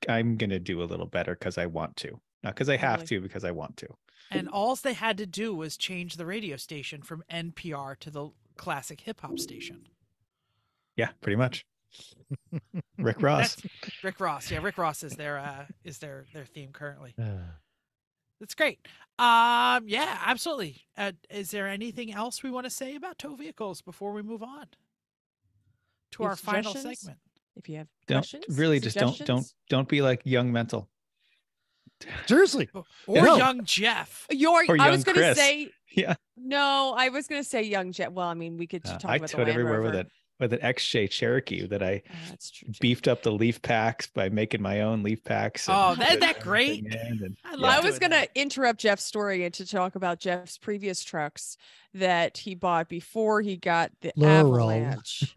I'm gonna do a little better because I want to, not because I have to, because I want to. And all they had to do was change the radio station from NPR to the classic hip hop station. Yeah, pretty much. Rick Ross. Rick Ross. Yeah, Rick Ross is their theme currently. That's great. Yeah, absolutely. Is there anything else we want to say about tow vehicles before we move on to You our have final suggestions? segment? If you have Don't questions, really just don't be like young mental. Seriously. Or No. young Jeff. Or I young was going to Chris. say, Yeah. no, I was going to say young Jet. Well, I mean, we could talk I about the towed Land everywhere Rover. with an XJ Cherokee that I That's true. Jet. beefed up the leaf packs by making my own leaf packs. Oh, and isn't that put great? everything in, and- I yeah. love I was doing going that. to interrupt Jeff's story and to talk about Jeff's previous trucks that he bought before he got the Plural. Avalanche.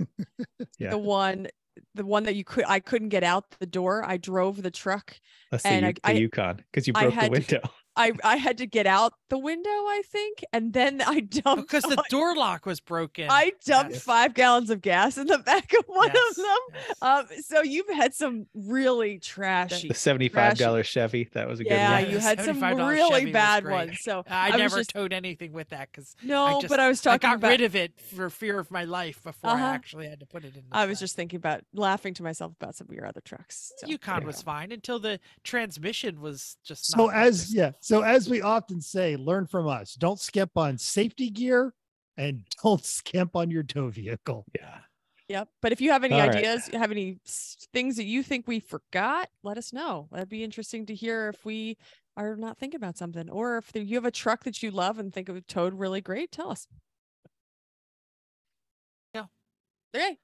Yeah. The one that I couldn't get out the door. I drove the truck. That's and the Yukon, because you I broke the had to- window. I had to get out the window, I think, and then I dumped Because the door lock was broken. I dumped Yes. 5 gallons of gas in the back of one Yes, of them. yes. So you've had some really trashy. The $75 Chevy, that was a good Yeah, one. you had some $75 really Chevy was bad great. ones. So I was never just- towed anything with that because No, but I was I talking got about. rid of it for fear of my life before Uh-huh. I actually had to put it in. The I was truck. just thinking about laughing to myself about some of your other trucks. So, Yukon there was you go. fine until the transmission was just. So not so as we often say, learn from us. Don't skimp on safety gear and don't skimp on your tow vehicle. Yeah. Yep. But if you have any All right. ideas, have any things that you think we forgot, let us know. That'd be interesting to hear if we are not thinking about something, or if you have a truck that you love and think it would towed really great. Tell us. Yeah. Okay.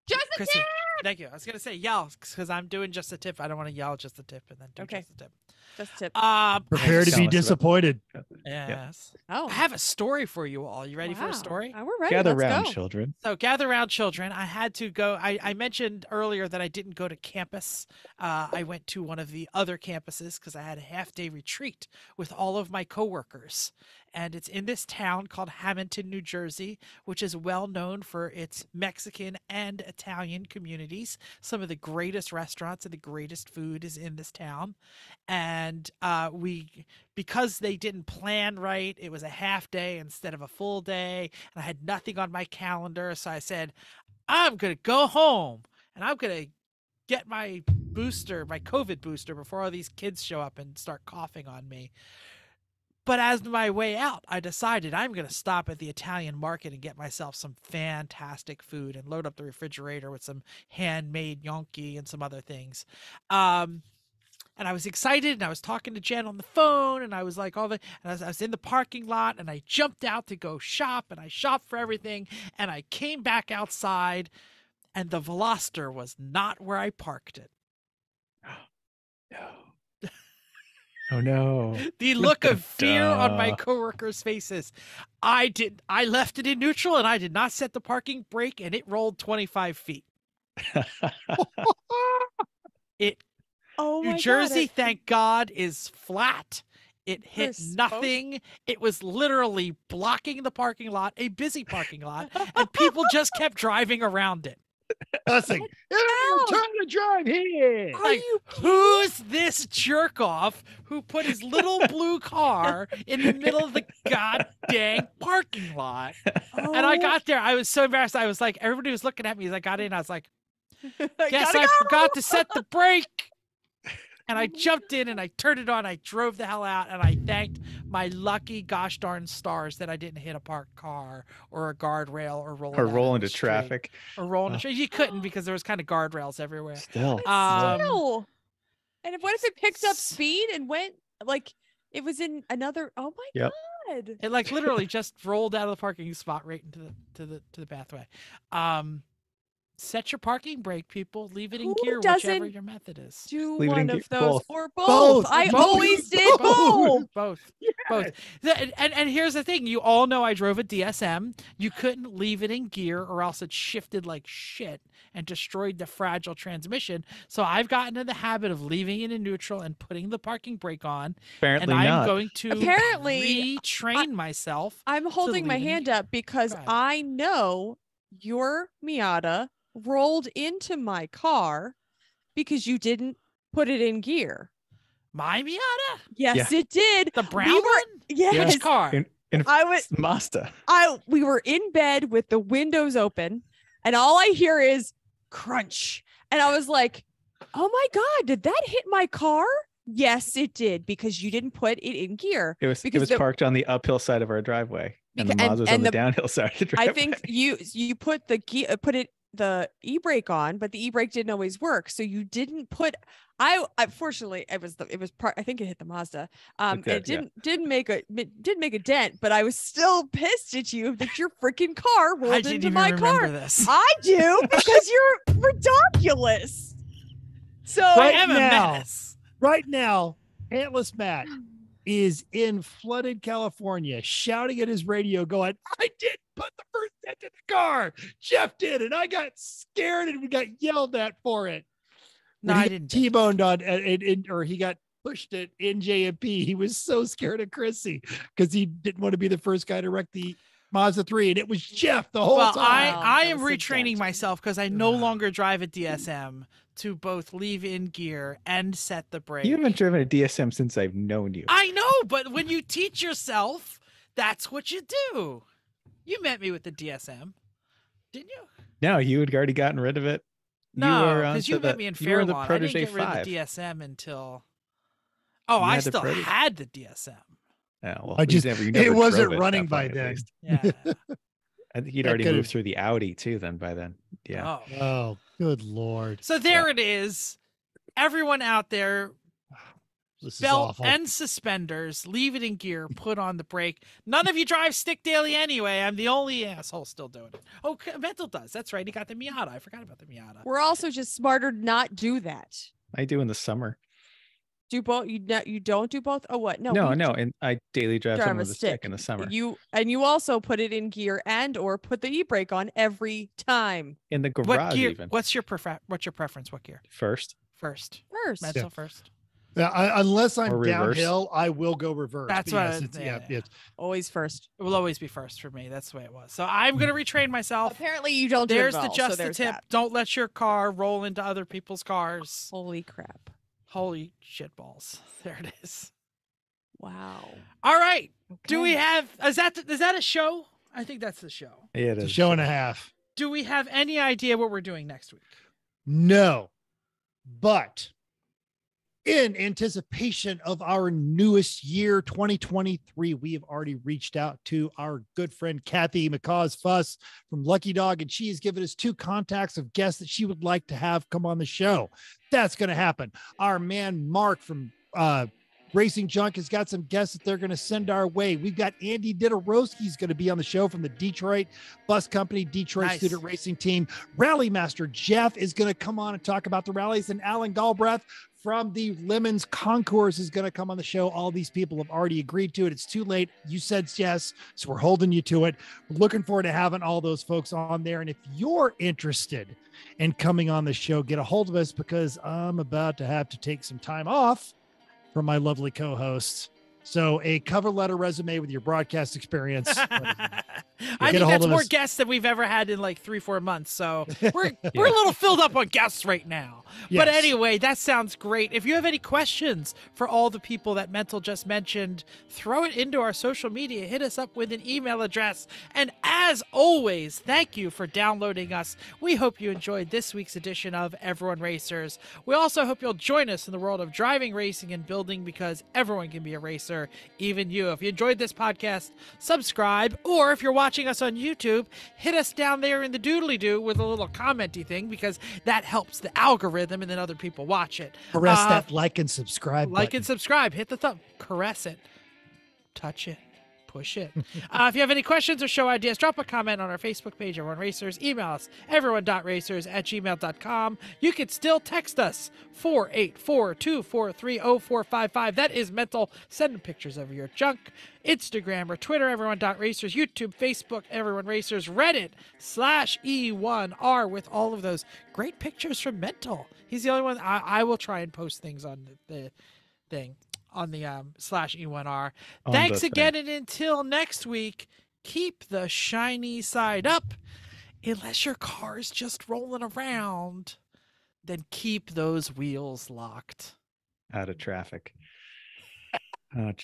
Just a Chrissy, tip! thank you. I was gonna say yell because I'm doing just a tip. I don't want to yell just a tip and then do Okay. just a tip. Just a tip. Prepare to Tell be us about- disappointed. Yes. Oh, I have a story for you all. You ready for wow. a story? We're ready. Gather Let's round, go. children. So gather around, children. I had to go. I mentioned earlier that I didn't go to campus. I went to one of the other campuses because I had a half-day retreat with all of my coworkers. And it's in this town called Hamilton, New Jersey, which is well known for its Mexican and Italian communities. Some of the greatest restaurants and the greatest food is in this town. And because they didn't plan right, it was a half day instead of a full day. And I had nothing on my calendar. So I said, I'm going to go home and I'm going to get my booster, my COVID booster, before all these kids show up and start coughing on me. But as my way out, I decided I'm going to stop at the Italian market and get myself some fantastic food and load up the refrigerator with some handmade gnocchi and some other things. And I was excited, and I was talking to Jen on the phone, and I was like, I was in the parking lot, and I jumped out to go shop, and I shopped for everything, and I came back outside, and the Veloster was not where I parked it. No. Oh no. The look of fear on my Duh. coworkers' faces. I left it in neutral, and I did not set the parking brake, and it rolled 25 feet. Oh my New Jersey, God. thank God, is flat. It hit Chris, nothing. It was literally blocking the parking lot, a busy parking lot, and people just kept driving around it. Nothing. Ow. Trying to drive here. Are Like, you who's this jerk off who put his little blue car in the middle of the goddamn parking lot? And I Oh. got there. I was so embarrassed. I was like, everybody was looking at me as I got in. I was like, guess Gotta I go. forgot to set the brake. And I jumped in and I turned it on. I drove the hell out and I thanked my lucky gosh darn stars that I didn't hit a parked car or a guardrail or roll Or down roll the into street. traffic. Or roll into traffic. You couldn't because there was kind of guardrails everywhere. Still. Still. And what if it picked up s- speed and went like it was in another? Oh my Yep. God. It like literally just rolled out of the parking spot right into the pathway. Set your parking brake, people. Leave it in Who gear, whichever doesn't your method is. Do Leave it in one gear- of those both. or both. Both. I Both. always did both. Both. Both. And here's the thing. You all know I drove a DSM. You couldn't leave it in gear or else it shifted like shit and destroyed the fragile transmission. So I've gotten in the habit of leaving it in neutral and putting the parking brake on. Apparently And I'm not. going to Apparently, retrain myself. I'm holding my leave it in hand gear. up because Go ahead. I know your Miata rolled into my car because you didn't put it in gear. My Miata? Yes, it did. The brown we were, one? Yes. Which car? In I was Mazda. we were in bed with the windows open and all I hear is crunch. And I was like, oh my God, did that hit my car? Yes, it did, because you didn't put it in gear. It was Because parked on the uphill side of our driveway, and the Beca- and- Mazda was and on the the- downhill side of the driveway. I think you put the e-brake on, but the e-brake didn't always work. So you didn't put. I fortunately it was part. I think it hit the Mazda. It It didn't make a dent, but I was still pissed at you that your freaking car I rolled didn't into even my remember car. this. I do, because you're ridiculous. So I Right am a now. menace. Right now, Pantless Matt is in flooded California, shouting at his radio, going, I didn't put the first dent in the car. Jeff did, and I got scared and we got yelled at for it. No, When he I got didn't. T-boned on, or he got pushed at NJMP. He was so scared of Chrissy because he didn't want to be the first guy to wreck the Mazda 3, and it was Jeff the whole Well, time. I That am was a retraining dent. myself because I no longer drive a DSM to both leave in gear and set the brake. You haven't driven a DSM since I've known you. I know, but when you teach yourself, that's what you do. You met me with the DSM, didn't you? No, you had already gotten rid of it. No, because you onto met me in you were the Fairlawn. I didn't Protege get rid of 5. the DSM until. Oh, You I had the still Protege. had the DSM. Oh, well, I you just- never it drove wasn't at running that by point, at then. least. Yeah. I think he'd That already could've- moved through the Audi too. Then by then, yeah. Oh. Oh, good Lord. So there it is. Everyone out there, This is belt awful. and suspenders, leave it in gear, put on the brake. None of you drive stick daily anyway. I'm the only asshole still doing it. Oh, Mental does. That's right. He got the Miata. I forgot about the Miata. we're also just smarter to not do that. I do in the summer. Do both? You don't do both? Oh, what? No, No, we no, and I daily drive drive someone a with a stick stick. in the summer. You also put it in gear and or put the e-brake on every time. In the What garage, gear? even What's your preference? What gear? first. First. First. Mental first. Yeah, unless I'm Or reverse. downhill, I will go reverse. That's But what yes, I- it's, yeah, yeah. it's Always first. It will always be first for me. That's the way it was. So I'm going to retrain myself. Apparently you don't do There's it the well, just so the there's tip. that. Don't let your car roll into other people's cars. Holy crap. Holy shit balls. There it is. Wow. All right. Do we Okay. have is that a show? I think that's the show. Yeah, it It's a is. show and a half. Do we have any idea what we're doing next week? No, but in anticipation of our newest year, 2023, we have already reached out to our good friend Kathy McCaw's Fuss from Lucky Dog, and she has given us 2 contacts of guests that she would like to have come on the show. That's going to happen. Our man Mark from Racing Junk has got some guests that they're going to send our way. We've got Andy Didorowski's going to be on the show from the Detroit Bus Company, Detroit Nice. Student Racing Team. Rally Master Jeff is going to come on and talk about the rallies, and Alan Galbraith from the Lemons Concourse is going to come on the show. All these people have already agreed to it. It's too late. You said yes, so we're holding you to it. We're looking forward to having all those folks on there. And if you're interested in coming on the show, get a hold of us, because I'm about to have to take some time off from my lovely co-hosts. So a cover letter resume with your broadcast experience. I Get a think hold that's of more us. guests than we've ever had in like 3-4 months. So we're a little filled up on guests right now. But Yes. anyway, that sounds great. If you have any questions for all the people that Mental just mentioned, throw it into our social media. Hit us up with an email address. And as always, thank you for downloading us. We hope you enjoyed this week's edition of Everyone Racers. We also hope you'll join us in the world of driving, racing, and building, because everyone can be a racer, even you. If you enjoyed this podcast, subscribe, or if you're watching us on YouTube, hit us down there in the doodly-doo with a little commenty thing, because that helps the algorithm and then other people watch it. Press that like and subscribe Like button. and subscribe. Hit the thumb. Caress it. Touch it. push it. If you have any questions or show ideas, drop a comment on our Facebook page, Everyone Racers. Email us, everyone.racers@gmail.com. You can still text us, 484-243-0455. That is mental. Send them pictures of your junk. Instagram or Twitter, everyone.racers. YouTube, Facebook, Everyone Racers. Reddit, /E1R with all of those great pictures from Mental. He's the only one. I will try and post things on the thing on the /E1R. On Thanks the again, thing. and until next week, keep the shiny side up. Unless your car's just rolling around, then keep those wheels locked. Out of traffic. Oh, John.